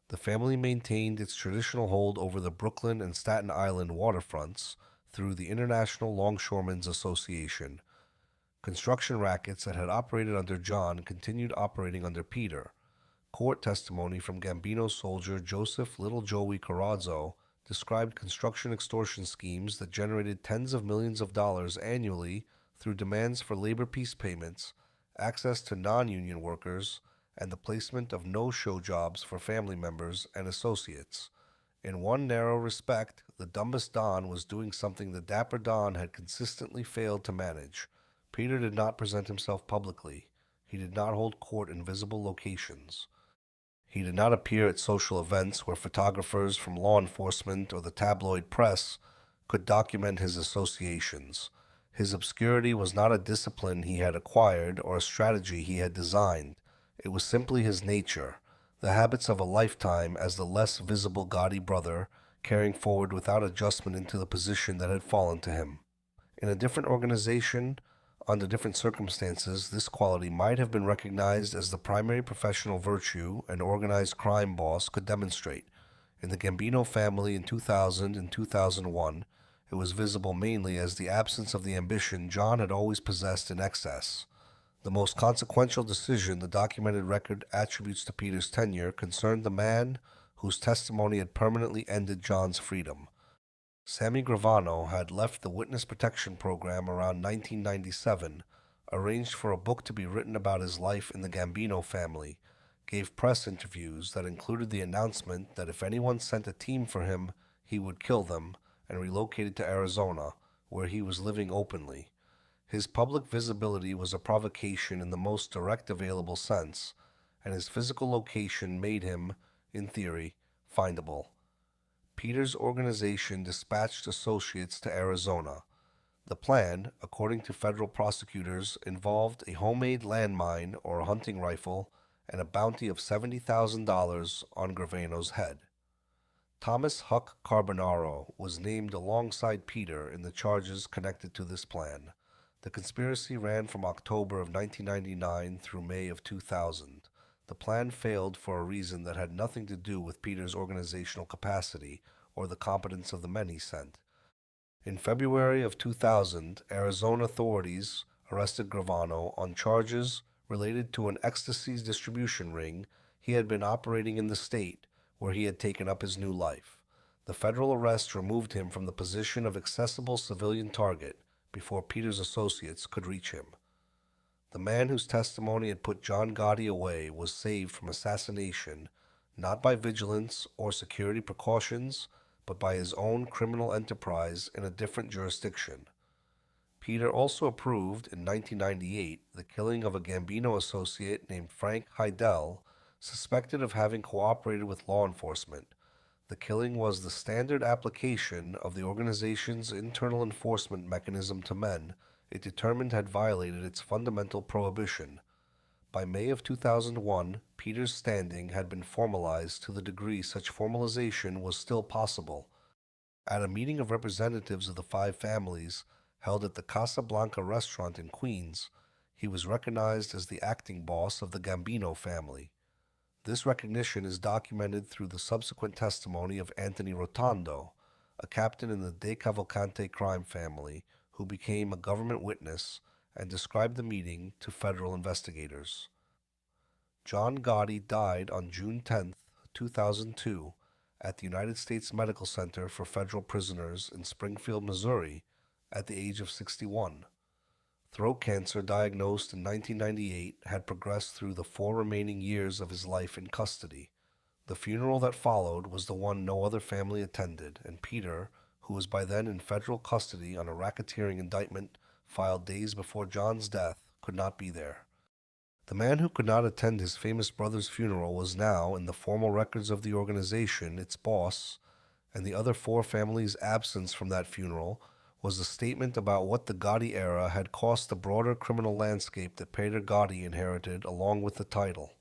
The family maintained its traditional hold over the Brooklyn and Staten Island waterfronts through the International Longshoremen's Association. Construction rackets that had operated under John continued operating under Peter. Court testimony from Gambino soldier Joseph Little Joey Corazzo described construction extortion schemes that generated tens of millions of dollars annually through demands for labor peace payments, access to non-union workers, and the placement of no-show jobs for family members and associates. In one narrow respect, the dumbest Don was doing something the Dapper Don had consistently failed to manage. Peter did not present himself publicly. He did not hold court in visible locations. He did not appear at social events where photographers from law enforcement or the tabloid press could document his associations. His obscurity was not a discipline he had acquired or a strategy he had designed. It was simply his nature, the habits of a lifetime as the less visible Gotti brother, carrying forward without adjustment into the position that had fallen to him. In a different organization, under different circumstances, this quality might have been recognized as the primary professional virtue an organized crime boss could demonstrate. In the Gambino family in 2000 and 2001, it was visible mainly as the absence of the ambition John had always possessed in excess. The most consequential decision the documented record attributes to Peter's tenure concerned the man whose testimony had permanently ended John's freedom. Sammy Gravano had left the Witness Protection Program around 1997, arranged for a book to be written about his life in the Gambino family, gave press interviews that included the announcement that if anyone sent a team for him, he would kill them, and relocated to Arizona, where he was living openly. His public visibility was a provocation in the most direct available sense, and his physical location made him, in theory, findable. Peter's organization dispatched associates to Arizona. The plan, according to federal prosecutors, involved a homemade landmine or a hunting rifle and a bounty of $70,000 on Gravano's head. Thomas Huck Carbonaro was named alongside Peter in the charges connected to this plan. The conspiracy ran from October of 1999 through May of 2000. The plan failed for a reason that had nothing to do with Peter's organizational capacity or the competence of the men he sent. In February of 2000, Arizona authorities arrested Gravano on charges related to an ecstasy distribution ring he had been operating in the state where he had taken up his new life. The federal arrest removed him from the position of accessible civilian target before Peter's associates could reach him. The man whose testimony had put John Gotti away was saved from assassination not by vigilance or security precautions, but by his own criminal enterprise in a different jurisdiction. Peter also approved in 1998 the killing of a Gambino associate named Frank Heidel, suspected of having cooperated with law enforcement. The killing was the standard application of the organization's internal enforcement mechanism to men it determined had violated its fundamental prohibition. By May of 2001, Peter's standing had been formalized to the degree such formalization was still possible. At a meeting of representatives of the five families held at the Casa Blanca restaurant in Queens, he was recognized as the acting boss of the Gambino family. This recognition is documented through the subsequent testimony of Anthony Rotondo, a captain in the De Cavalcante crime family, who became a government witness and described the meeting to federal investigators. John Gotti died on June 10, 2002, at the United States Medical Center for Federal Prisoners in Springfield, Missouri, at the age of 61. Throat cancer diagnosed in 1998 had progressed through the 4 remaining years of his life in custody. The funeral that followed was the one no other family attended, and Peter, who was by then in federal custody on a racketeering indictment filed days before John's death, could not be there. The man who could not attend his famous brother's funeral was now, in the formal records of the organization, its boss, and the other 4 families' absence from that funeral was a statement about what the Gotti era had cost the broader criminal landscape that Peter Gotti inherited along with the title.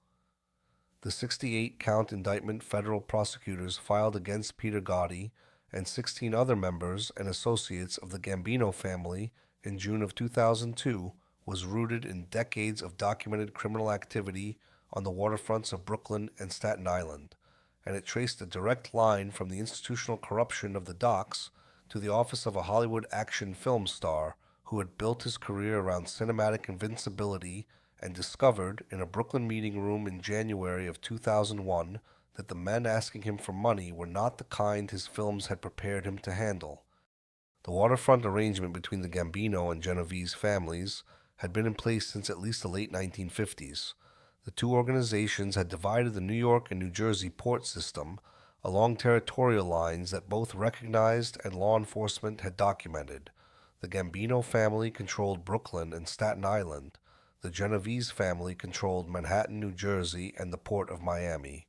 The 68-count indictment federal prosecutors filed against Peter Gotti and 16 other members and associates of the Gambino family in June of 2002 was rooted in decades of documented criminal activity on the waterfronts of Brooklyn and Staten Island, and it traced a direct line from the institutional corruption of the docks to the office of a Hollywood action film star who had built his career around cinematic invincibility and discovered in a Brooklyn meeting room in January of 2001 that the men asking him for money were not the kind his films had prepared him to handle. The waterfront arrangement between the Gambino and Genovese families had been in place since at least the late 1950s. The two organizations had divided the New York and New Jersey port system along territorial lines that both recognized and law enforcement had documented. The Gambino family controlled Brooklyn and Staten Island. The Genovese family controlled Manhattan, New Jersey, and the port of Miami.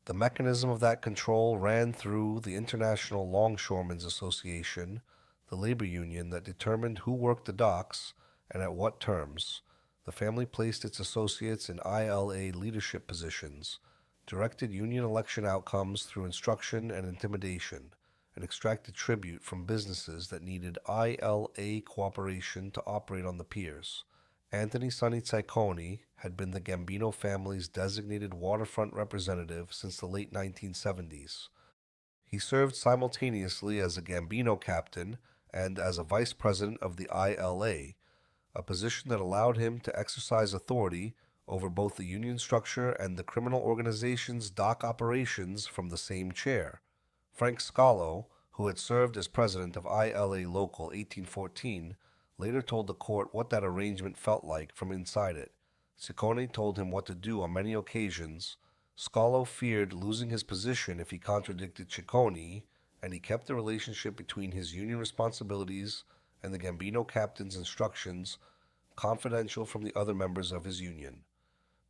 The mechanism of that control ran through the International Longshoremen's Association, the labor union that determined who worked the docks and at what terms. The family placed its associates in ILA leadership positions, directed union election outcomes through instruction and intimidation, and extracted tribute from businesses that needed ILA cooperation to operate on the piers. Anthony Sonny Ciccone had been the Gambino family's designated waterfront representative since the late 1970s. He served simultaneously as a Gambino captain and as a vice president of the ILA, a position that allowed him to exercise authority over both the union structure and the criminal organization's dock operations from the same chair. Frank Scalo, who had served as president of ILA Local 1814, later told the court what that arrangement felt like from inside it. Ciccone told him what to do on many occasions. Scalo feared losing his position if he contradicted Ciccone, and he kept the relationship between his union responsibilities and the Gambino captain's instructions confidential from the other members of his union.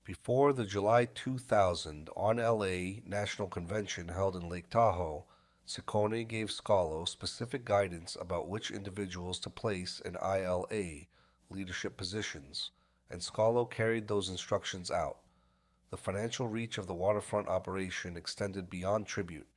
Before the July 2000 on LA National Convention held in Lake Tahoe, Ciccone gave Scalo specific guidance about which individuals to place in ILA leadership positions, and Scalo carried those instructions out. The financial reach of the waterfront operation extended beyond tribute.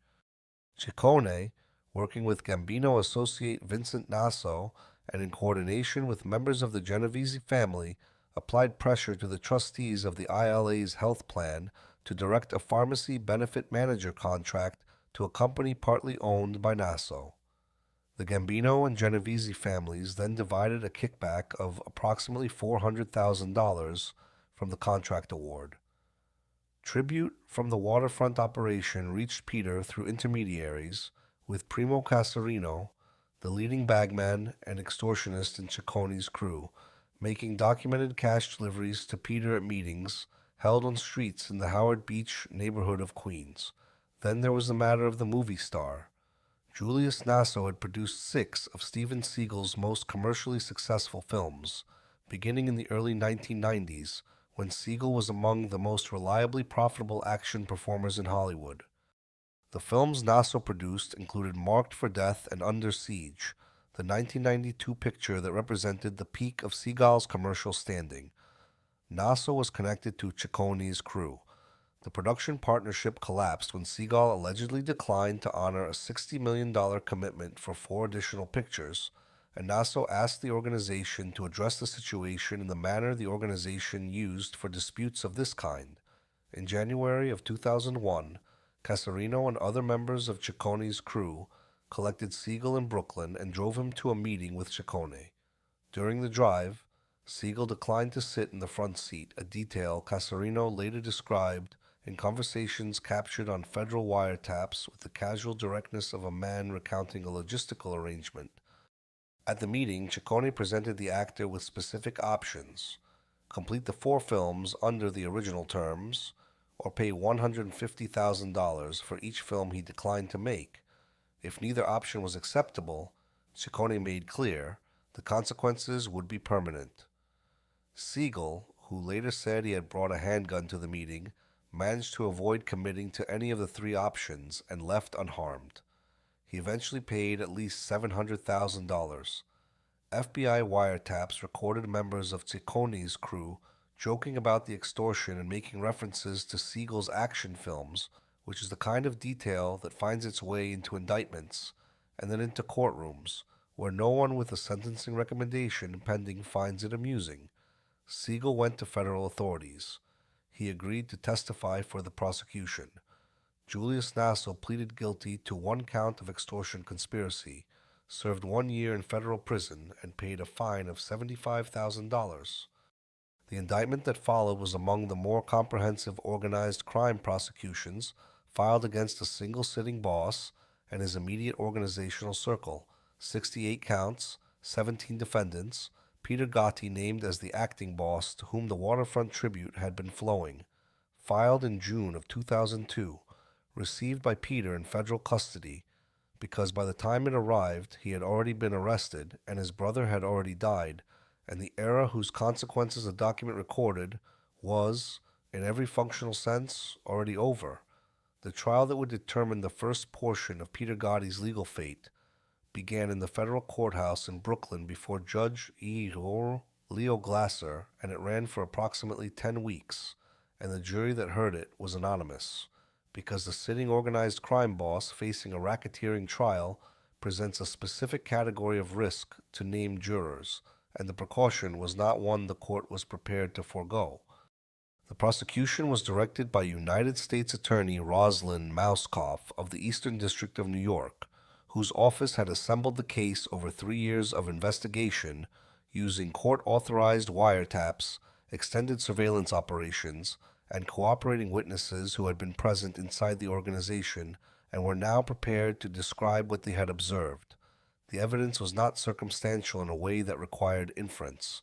Ciccone, working with Gambino associate Vincent Naso and in coordination with members of the Genovese family, applied pressure to the trustees of the ILA's health plan to direct a pharmacy benefit manager contract to a company partly owned by Naso. The Gambino and Genovese families then divided a kickback of approximately $400,000 from the contract award. Tribute from the waterfront operation reached Peter through intermediaries, with Primo Casarino, the leading bagman and extortionist in Ciccone's crew, making documented cash deliveries to Peter at meetings held on streets in the Howard Beach neighborhood of Queens. Then there was the matter of the movie star. Julius Naso had produced 6 of Steven Seagal's most commercially successful films, beginning in the early 1990s, when Seagal was among the most reliably profitable action performers in Hollywood. The films Naso produced included Marked for Death and Under Siege, the 1992 picture that represented the peak of Seagal's commercial standing. Naso was connected to Ciccone's crew. The production partnership collapsed when Seagal allegedly declined to honor a $60 million commitment for 4 additional pictures, and Naso asked the organization to address the situation in the manner the organization used for disputes of this kind. In January of 2001, Casarino and other members of Ciccone's crew collected Seagal in Brooklyn and drove him to a meeting with Ciccone. During the drive, Seagal declined to sit in the front seat, a detail Casarino later described in conversations captured on federal wiretaps with the casual directness of a man recounting a logistical arrangement. At the meeting, Ciccone presented the actor with specific options: complete the 4 films under the original terms, or pay $150,000 for each film he declined to make. If neither option was acceptable, Ciccone made clear the consequences would be permanent. Seagal, who later said he had brought a handgun to the meeting, managed to avoid committing to any of the 3 options and left unharmed. He eventually paid at least $700,000. FBI wiretaps recorded members of Ciccone's crew joking about the extortion and making references to Seagal's action films, which is the kind of detail that finds its way into indictments and then into courtrooms, where no one with a sentencing recommendation pending finds it amusing. Seagal went to federal authorities. He agreed to testify for the prosecution. Julius Naso pleaded guilty to 1 count of extortion conspiracy, served 1 year in federal prison, and paid a fine of $75,000. The indictment that followed was among the more comprehensive organized crime prosecutions filed against a single sitting boss and his immediate organizational circle. 68 counts, 17 defendants, Peter Gotti named as the acting boss to whom the waterfront tribute had been flowing. Filed in June of 2002, received by Peter in federal custody, because by the time it arrived he had already been arrested and his brother had already died, and the era whose consequences the document recorded was, in every functional sense, already over. The trial that would determine the first portion of Peter Gotti's legal fate began in the federal courthouse in Brooklyn before Judge Leo Glasser, and it ran for approximately 10 weeks, and the jury that heard it was anonymous, because the sitting organized crime boss facing a racketeering trial presents a specific category of risk to named jurors, and the precaution was not one the court was prepared to forego. The prosecution was directed by United States Attorney Roslyn Mouskoff of the Eastern District of New York, whose office had assembled the case over 3 years of investigation using court-authorized wiretaps, extended surveillance operations, and cooperating witnesses who had been present inside the organization and were now prepared to describe what they had observed. The evidence was not circumstantial in a way that required inference.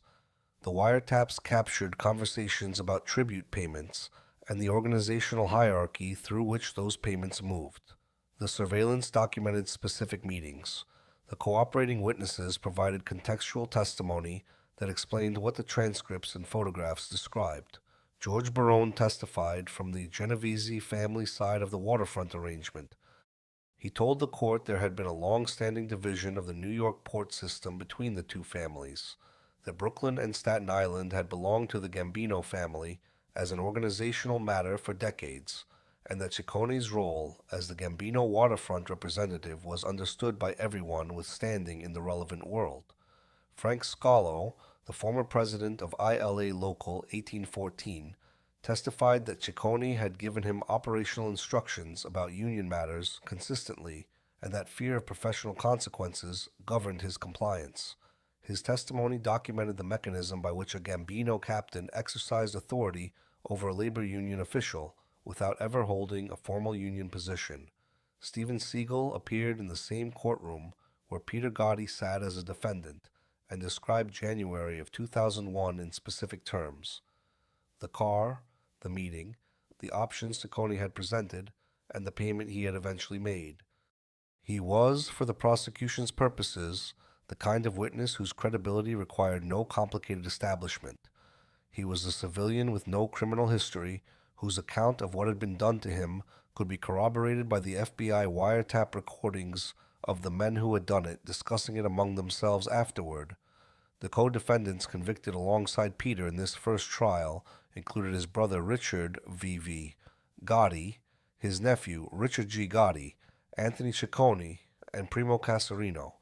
The wiretaps captured conversations about tribute payments and the organizational hierarchy through which those payments moved. The surveillance documented specific meetings. The cooperating witnesses provided contextual testimony that explained what the transcripts and photographs described. George Barone testified from the Genovese family side of the waterfront arrangement. He told the court there had been a long-standing division of the New York port system between the two families, that Brooklyn and Staten Island had belonged to the Gambino family as an organizational matter for decades, and that Ciccone's role as the Gambino waterfront representative was understood by everyone with standing in the relevant world. Frank Scalo, the former president of ILA Local 1814, testified that Ciccone had given him operational instructions about union matters consistently and that fear of professional consequences governed his compliance. His testimony documented the mechanism by which a Gambino captain exercised authority over a labor union official without ever holding a formal union position. Steven Seagal appeared in the same courtroom where Peter Gotti sat as a defendant and described January of 2001 in specific terms. The car, the meeting, the options Ciccone had presented, and the payment he had eventually made. He was, for the prosecution's purposes, the kind of witness whose credibility required no complicated establishment. He was a civilian with no criminal history, whose account of what had been done to him could be corroborated by the FBI wiretap recordings of the men who had done it, discussing it among themselves afterward. The co-defendants convicted alongside Peter in this first trial included his brother Richard V.V. Gotti, his nephew Richard G. Gotti, Anthony Ciccone, and Primo Casarino.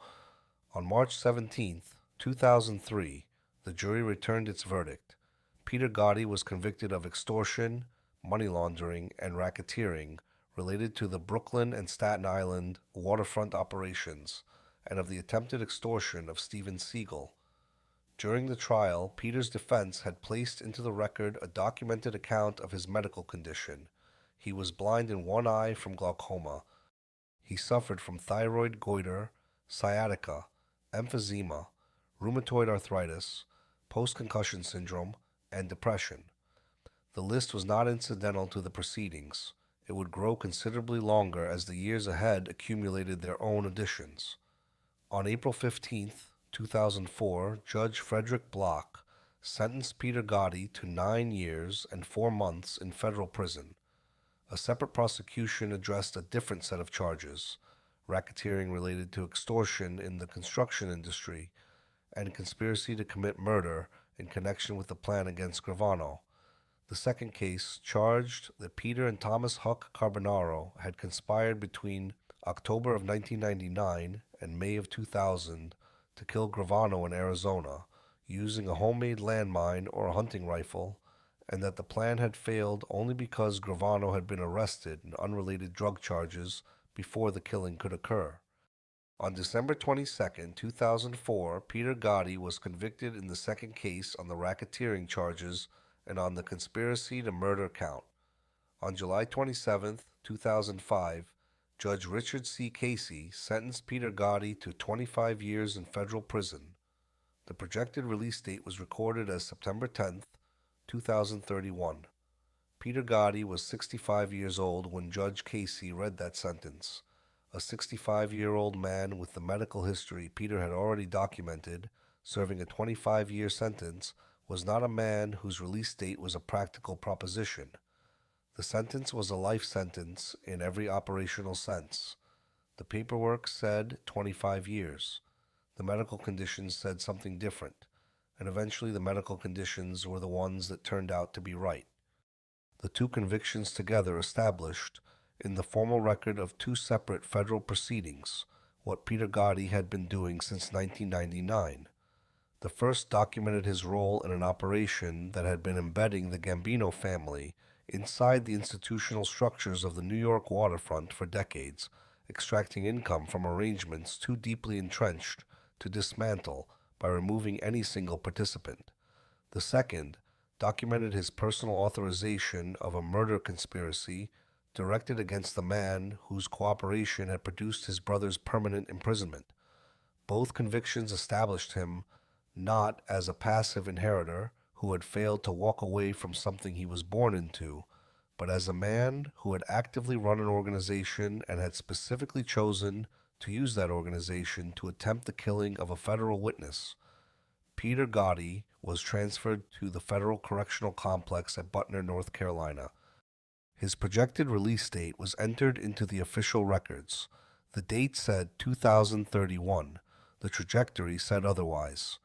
On March 17, 2003, the jury returned its verdict. Peter Gotti was convicted of extortion, money laundering, and racketeering related to the Brooklyn and Staten Island waterfront operations and of the attempted extortion of Steven Seagal. During the trial, Peter's defense had placed into the record a documented account of his medical condition. He was blind in one eye from glaucoma. He suffered from thyroid goiter, sciatica, emphysema, rheumatoid arthritis, post-concussion syndrome, and depression. The list was not incidental to the proceedings. It would grow considerably longer as the years ahead accumulated their own additions. On April 15, 2004, Judge Frederick Block sentenced Peter Gotti to 9 years and 4 months in federal prison. A separate prosecution addressed a different set of charges, racketeering related to extortion in the construction industry and conspiracy to commit murder in connection with the plan against Gravano. The second case charged that Peter and Thomas Huck Carbonaro had conspired between October of 1999 and May of 2000 to kill Gravano in Arizona using a homemade landmine or a hunting rifle, and that the plan had failed only because Gravano had been arrested in unrelated drug charges before the killing could occur. On December 22, 2004, Peter Gotti was convicted in the second case on the racketeering charges and on the conspiracy to murder count. On July 27, 2005, Judge Richard C. Casey sentenced Peter Gotti to 25 years in federal prison. The projected release date was recorded as September 10, 2031. Peter Gotti was 65 years old when Judge Casey read that sentence. A 65-year-old man with the medical history Peter had already documented, serving a 25-year sentence, was not a man whose release date was a practical proposition. The sentence was a life sentence in every operational sense. The paperwork said 25 years. The medical conditions said something different, and eventually the medical conditions were the ones that turned out to be right. The two convictions together established, in the formal record of two separate federal proceedings, what Peter Gotti had been doing since 1999. The first documented his role in an operation that had been embedding the Gambino family inside the institutional structures of the New York waterfront for decades, extracting income from arrangements too deeply entrenched to dismantle by removing any single participant. The second documented his personal authorization of a murder conspiracy directed against the man whose cooperation had produced his brother's permanent imprisonment. Both convictions established him not as a passive inheritor who had failed to walk away from something he was born into, but as a man who had actively run an organization and had specifically chosen to use that organization to attempt the killing of a federal witness. Peter Gotti was transferred to the Federal Correctional Complex at Butner, North Carolina. His projected release date was entered into the official records. The date said 2031. The trajectory said otherwise.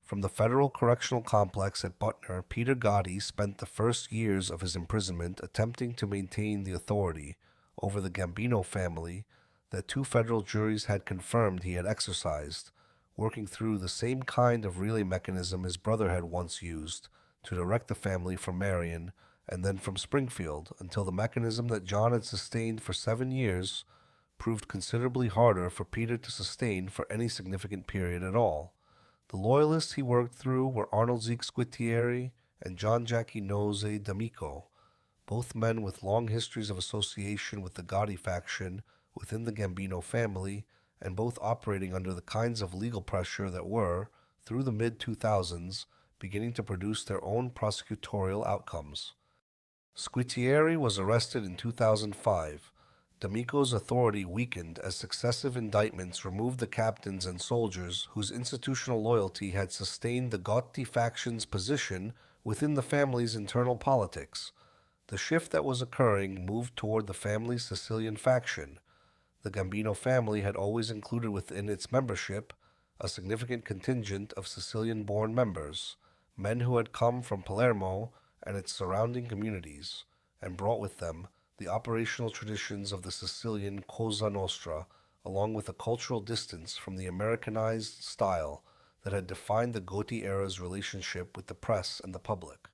From the Federal Correctional Complex at Butner, Peter Gotti spent the first years of his imprisonment attempting to maintain the authority over the Gambino family that two federal juries had confirmed he had exercised, working through the same kind of relay mechanism his brother had once used to direct the family from Marion and then from Springfield, until the mechanism that John had sustained for 7 years proved considerably harder for Peter to sustain for any significant period at all. The loyalists he worked through were Arnold Zeke Squitieri and John Jackie Nose D'Amico, both men with long histories of association with the Gotti faction within the Gambino family, and both operating under the kinds of legal pressure that were, through the mid-2000s, beginning to produce their own prosecutorial outcomes. Squitieri was arrested in 2005. D'Amico's authority weakened as successive indictments removed the captains and soldiers whose institutional loyalty had sustained the Gotti faction's position within the family's internal politics. The shift that was occurring moved toward the family's Sicilian faction. The Gambino family had always included within its membership a significant contingent of Sicilian-born members, men who had come from Palermo and its surrounding communities, and brought with them the operational traditions of the Sicilian Cosa Nostra, along with a cultural distance from the Americanized style that had defined the Gotti era's relationship with the press and the public.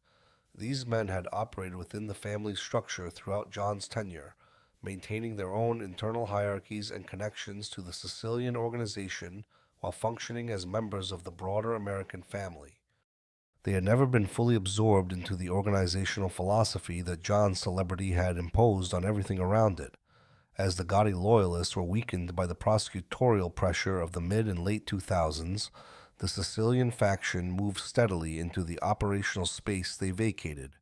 These men had operated within the family's structure throughout John's tenure, maintaining their own internal hierarchies and connections to the Sicilian organization while functioning as members of the broader American family. They had never been fully absorbed into the organizational philosophy that John's celebrity had imposed on everything around it. As the Gotti loyalists were weakened by the prosecutorial pressure of the mid and late 2000s, the Sicilian faction moved steadily into the operational space they vacated.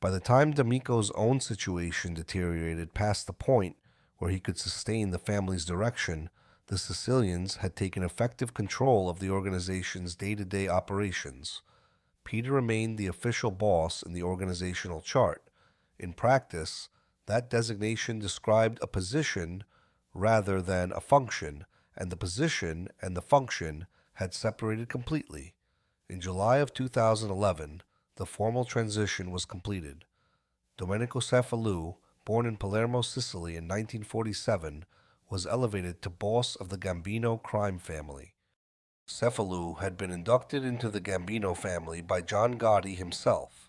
By the time D'Amico's own situation deteriorated past the point where he could sustain the family's direction, the Sicilians had taken effective control of the organization's day-to-day operations. Peter remained the official boss in the organizational chart. In practice, that designation described a position rather than a function, and the position and the function had separated completely. In July of 2011, the formal transition was completed. Domenico Cefalù, born in Palermo, Sicily in 1947, was elevated to boss of the Gambino crime family. Cefalù had been inducted into the Gambino family by John Gotti himself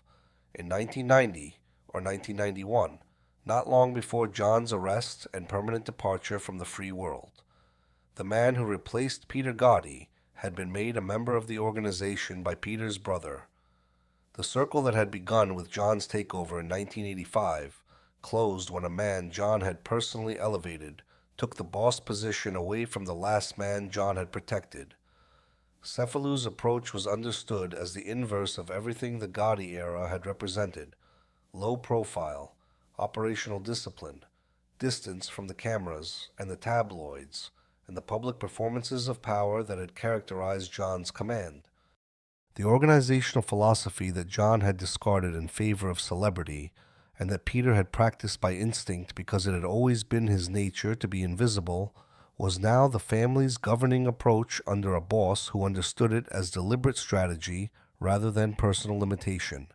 in 1990 or 1991, not long before John's arrest and permanent departure from the free world. The man who replaced Peter Gotti had been made a member of the organization by Peter's brother. The circle that had begun with John's takeover in 1985 closed when a man John had personally elevated took the boss position away from the last man John had protected. Cefalù's approach was understood as the inverse of everything the Gotti era had represented: low profile, operational discipline, distance from the cameras and the tabloids, and the public performances of power that had characterized John's command. The organizational philosophy that John had discarded in favor of celebrity, and that Peter had practiced by instinct because it had always been his nature to be invisible, was now the family's governing approach under a boss who understood it as deliberate strategy rather than personal limitation.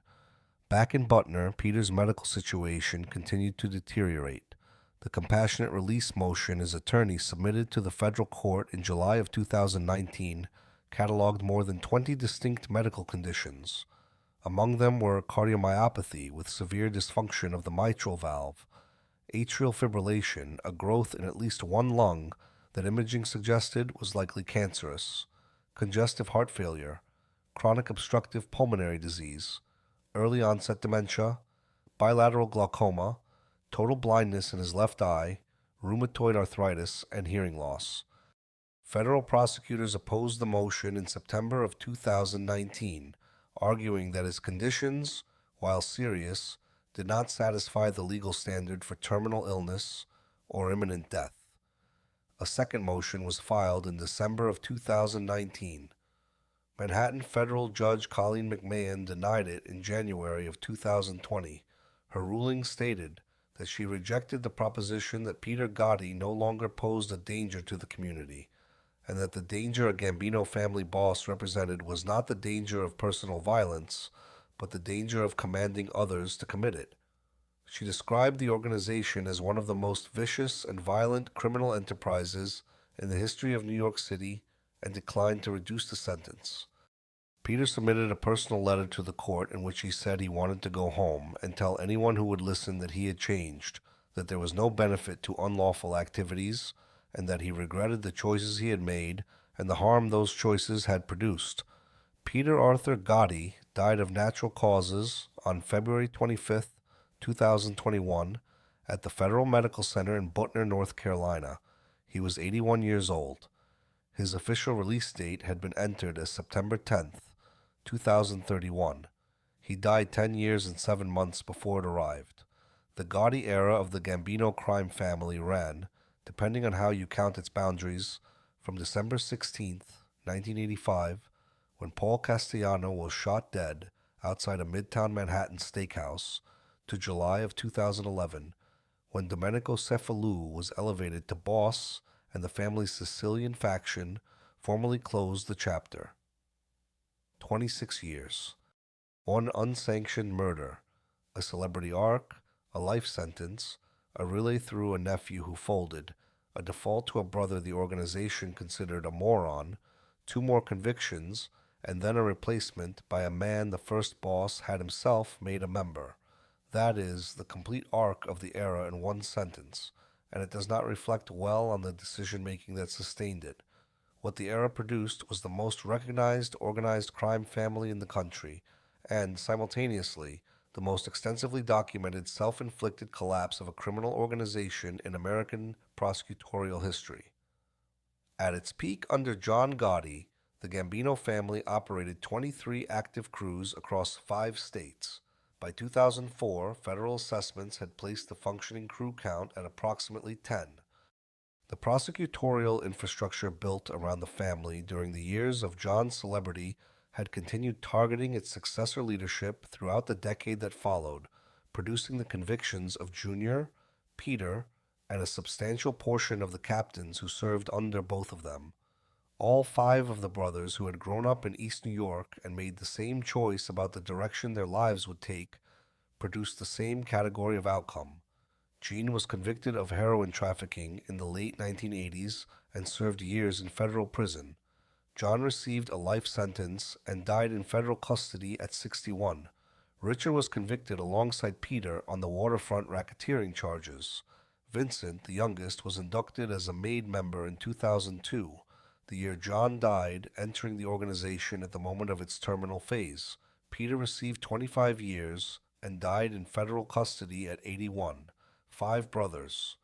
Back in Butner, Peter's medical situation continued to deteriorate. The compassionate release motion his attorney submitted to the federal court in July of 2019 cataloged more than 20 distinct medical conditions. Among them were cardiomyopathy with severe dysfunction of the mitral valve, atrial fibrillation, a growth in at least one lung that imaging suggested was likely cancerous, congestive heart failure, chronic obstructive pulmonary disease, early onset dementia, bilateral glaucoma, total blindness in his left eye, rheumatoid arthritis, and hearing loss. Federal prosecutors opposed the motion in September of 2019, arguing that his conditions, while serious, did not satisfy the legal standard for terminal illness or imminent death. A second motion was filed in December of 2019. Manhattan federal judge Colleen McMahon denied it in January of 2020. Her ruling stated that she rejected the proposition that Peter Gotti no longer posed a danger to the community, and that the danger a Gambino family boss represented was not the danger of personal violence, but the danger of commanding others to commit it. She described the organization as one of the most vicious and violent criminal enterprises in the history of New York City and declined to reduce the sentence. Peter submitted a personal letter to the court in which he said he wanted to go home and tell anyone who would listen that he had changed, that there was no benefit to unlawful activities, and that he regretted the choices he had made and the harm those choices had produced. Peter Arthur Gotti died of natural causes on February 25th, 2021, at the Federal Medical Center in Butner, North Carolina. He was 81 years old. His official release date had been entered as September 10th, 2031. He died 10 years and 7 months before it arrived. The Gotti era of the Gambino crime family ran, depending on how you count its boundaries, from December 16th, 1985, when Paul Castellano was shot dead outside a Midtown Manhattan steakhouse, to July of 2011, when Domenico Cefalù was elevated to boss and the family's Sicilian faction formally closed the chapter. 26 years. One unsanctioned murder, a celebrity arc, a life sentence, a relay through a nephew who folded, a default to a brother the organization considered a moron, 2 more convictions, and then a replacement by a man the first boss had himself made a member. That is the complete arc of the era in one sentence, and it does not reflect well on the decision-making that sustained it. What the era produced was the most recognized organized crime family in the country, and, simultaneously, the most extensively documented self-inflicted collapse of a criminal organization in American prosecutorial history. At its peak under John Gotti, the Gambino family operated 23 active crews across 5 states. By 2004, federal assessments had placed the functioning crew count at approximately 10. The prosecutorial infrastructure built around the family during the years of John's celebrity had continued targeting its successor leadership throughout the decade that followed, producing the convictions of Junior, Peter, and a substantial portion of the captains who served under both of them. All 5 of the brothers who had grown up in East New York and made the same choice about the direction their lives would take produced the same category of outcome. Gene was convicted of heroin trafficking in the late 1980s and served years in federal prison. John received a life sentence and died in federal custody at 61. Richard was convicted alongside Peter on the waterfront racketeering charges. Vincent, the youngest, was inducted as a made member in 2002, the year John died, entering the organization at the moment of its terminal phase. Peter received 25 years and died in federal custody at 81. 5 brothers.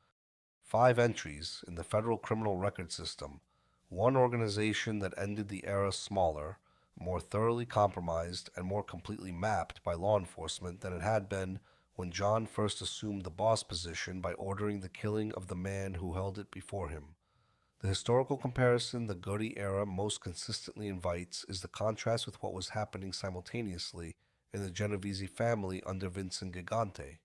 5 entries in the federal criminal record system. One organization that ended the era smaller, more thoroughly compromised, and more completely mapped by law enforcement than it had been when John first assumed the boss position by ordering the killing of the man who held it before him. The historical comparison the Gotti era most consistently invites is the contrast with what was happening simultaneously in the Genovese family under Vincent Gigante.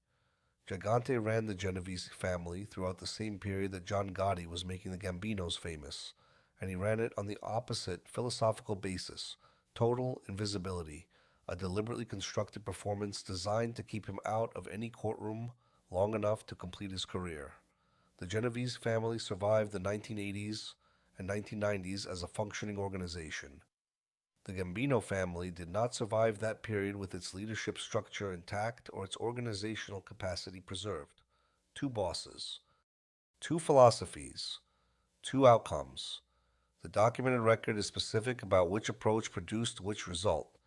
Gigante ran the Genovese family throughout the same period that John Gotti was making the Gambinos famous, and he ran it on the opposite philosophical basis, total invisibility, a deliberately constructed performance designed to keep him out of any courtroom long enough to complete his career. The Genovese family survived the 1980s and 1990s as a functioning organization. The Gambino family did not survive that period with its leadership structure intact or its organizational capacity preserved. 2 bosses, 2 philosophies, 2 outcomes. The documented record is specific about which approach produced which result.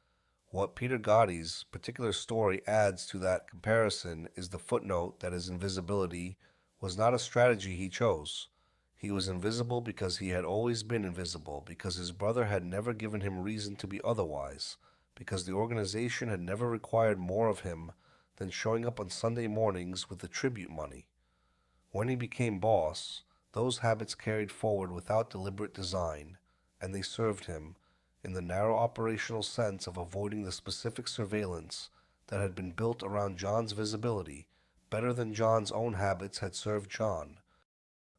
What Peter Gotti's particular story adds to that comparison is the footnote that his invisibility was not a strategy he chose. He was invisible because he had always been invisible, because his brother had never given him reason to be otherwise, because the organization had never required more of him than showing up on Sunday mornings with the tribute money. When he became boss, those habits carried forward without deliberate design, and they served him, in the narrow operational sense of avoiding the specific surveillance that had been built around John's visibility, better than John's own habits had served John.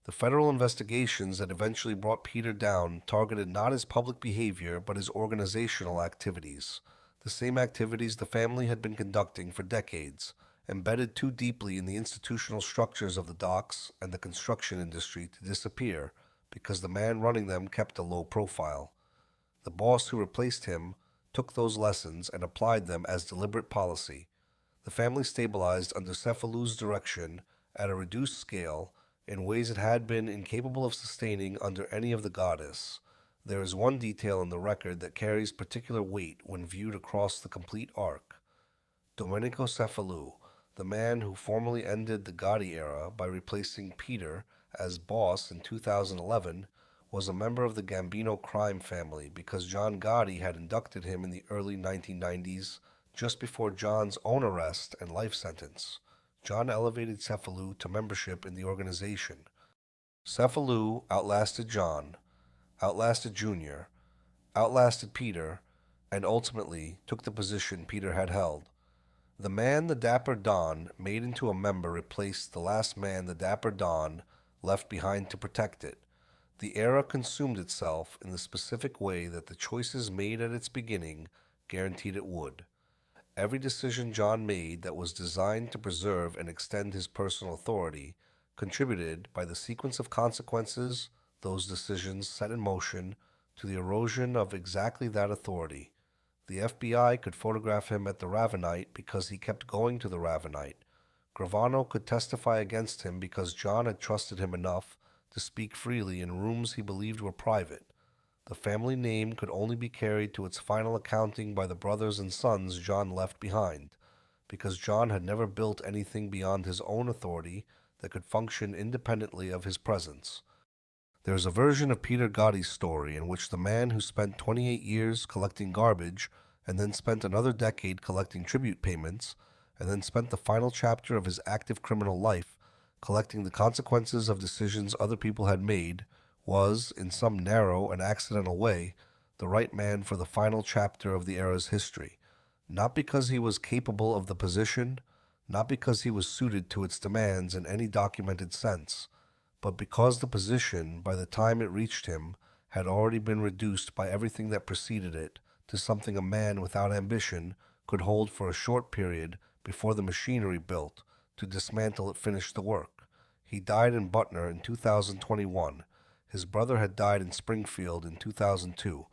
The federal investigations that eventually brought Peter down targeted not his public behavior but his organizational activities, the same activities the family had been conducting for decades, embedded too deeply in the institutional structures of the docks and the construction industry to disappear because the man running them kept a low profile. The boss who replaced him took those lessons and applied them as deliberate policy. The family stabilized under Cefalu's direction at a reduced scale in ways it had been incapable of sustaining under any of the goddess. There is one detail in the record that carries particular weight when viewed across the complete arc. Domenico Cefalu, the man who formally ended the Gotti era by replacing Peter as boss in 2011, was a member of the Gambino crime family because John Gotti had inducted him in the early 1990s, just before John's own arrest and life sentence. John elevated Cefalu to membership in the organization. Cefalu outlasted John, outlasted Jr., outlasted Peter, and ultimately took the position Peter had held. The man the Dapper Don made into a member replaced the last man the Dapper Don left behind to protect it. The era consumed itself in the specific way that the choices made at its beginning guaranteed it would. Every decision John made that was designed to preserve and extend his personal authority contributed, by the sequence of consequences those decisions set in motion, to the erosion of exactly that authority. The FBI could photograph him at the Ravenite because he kept going to the Ravenite. Gravano could testify against him because John had trusted him enough to speak freely in rooms he believed were private. The family name could only be carried to its final accounting by the brothers and sons John left behind, because John had never built anything beyond his own authority that could function independently of his presence. There is a version of Peter Gotti's story in which the man who spent 28 years collecting garbage and then spent another decade collecting tribute payments and then spent the final chapter of his active criminal life collecting the consequences of decisions other people had made, was, in some narrow and accidental way, the right man for the final chapter of the era's history, not because he was capable of the position, not because he was suited to its demands in any documented sense, but because the position, by the time it reached him, had already been reduced by everything that preceded it to something a man without ambition could hold for a short period before the machinery built to dismantle it finished the work. He died in Butner in 2021. His brother had died in Springfield in 2002.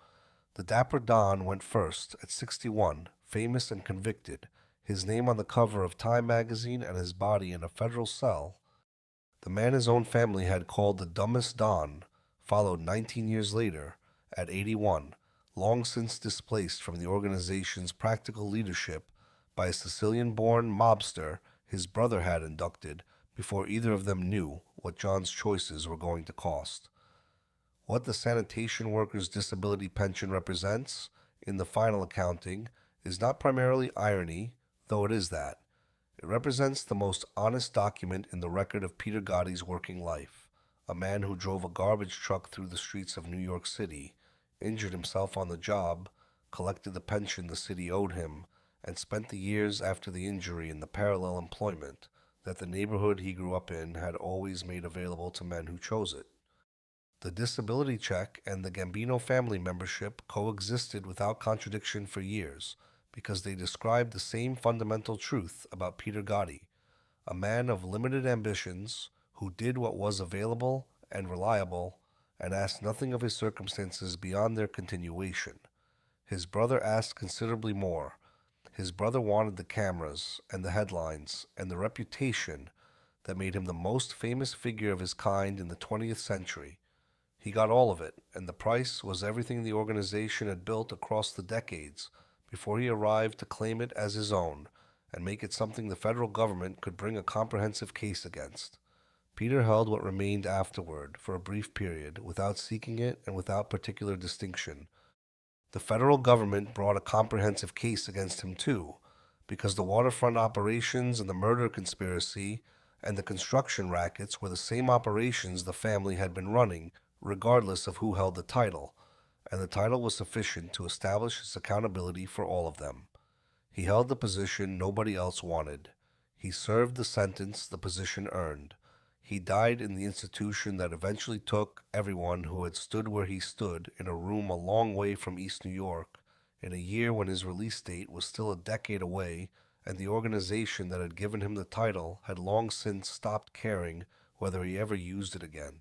The Dapper Don went first at 61, famous and convicted, his name on the cover of Time magazine and his body in a federal cell. The man his own family had called the dumbest Don followed 19 years later, at 81, long since displaced from the organization's practical leadership by a Sicilian-born mobster his brother had inducted before either of them knew what John's choices were going to cost. What the sanitation workers' disability pension represents, in the final accounting, is not primarily irony, though it is that. It represents the most honest document in the record of Peter Gotti's working life, a man who drove a garbage truck through the streets of New York City, injured himself on the job, collected the pension the city owed him, and spent the years after the injury in the parallel employment that the neighborhood he grew up in had always made available to men who chose it. The disability check and the Gambino family membership coexisted without contradiction for years because they described the same fundamental truth about Peter Gotti, a man of limited ambitions who did what was available and reliable and asked nothing of his circumstances beyond their continuation. His brother asked considerably more. His brother wanted the cameras and the headlines and the reputation that made him the most famous figure of his kind in the 20th century. He got all of it, and the price was everything the organization had built across the decades before he arrived to claim it as his own and make it something the federal government could bring a comprehensive case against. Peter held what remained afterward for a brief period, without seeking it and without particular distinction. The federal government brought a comprehensive case against him too, because the waterfront operations and the murder conspiracy and the construction rackets were the same operations the family had been running, regardless of who held the title, and the title was sufficient to establish his accountability for all of them. He held the position nobody else wanted. He served the sentence the position earned. He died in the institution that eventually took everyone who had stood where he stood in a room a long way from East New York, in a year when his release date was still a decade away, and the organization that had given him the title had long since stopped caring whether he ever used it again.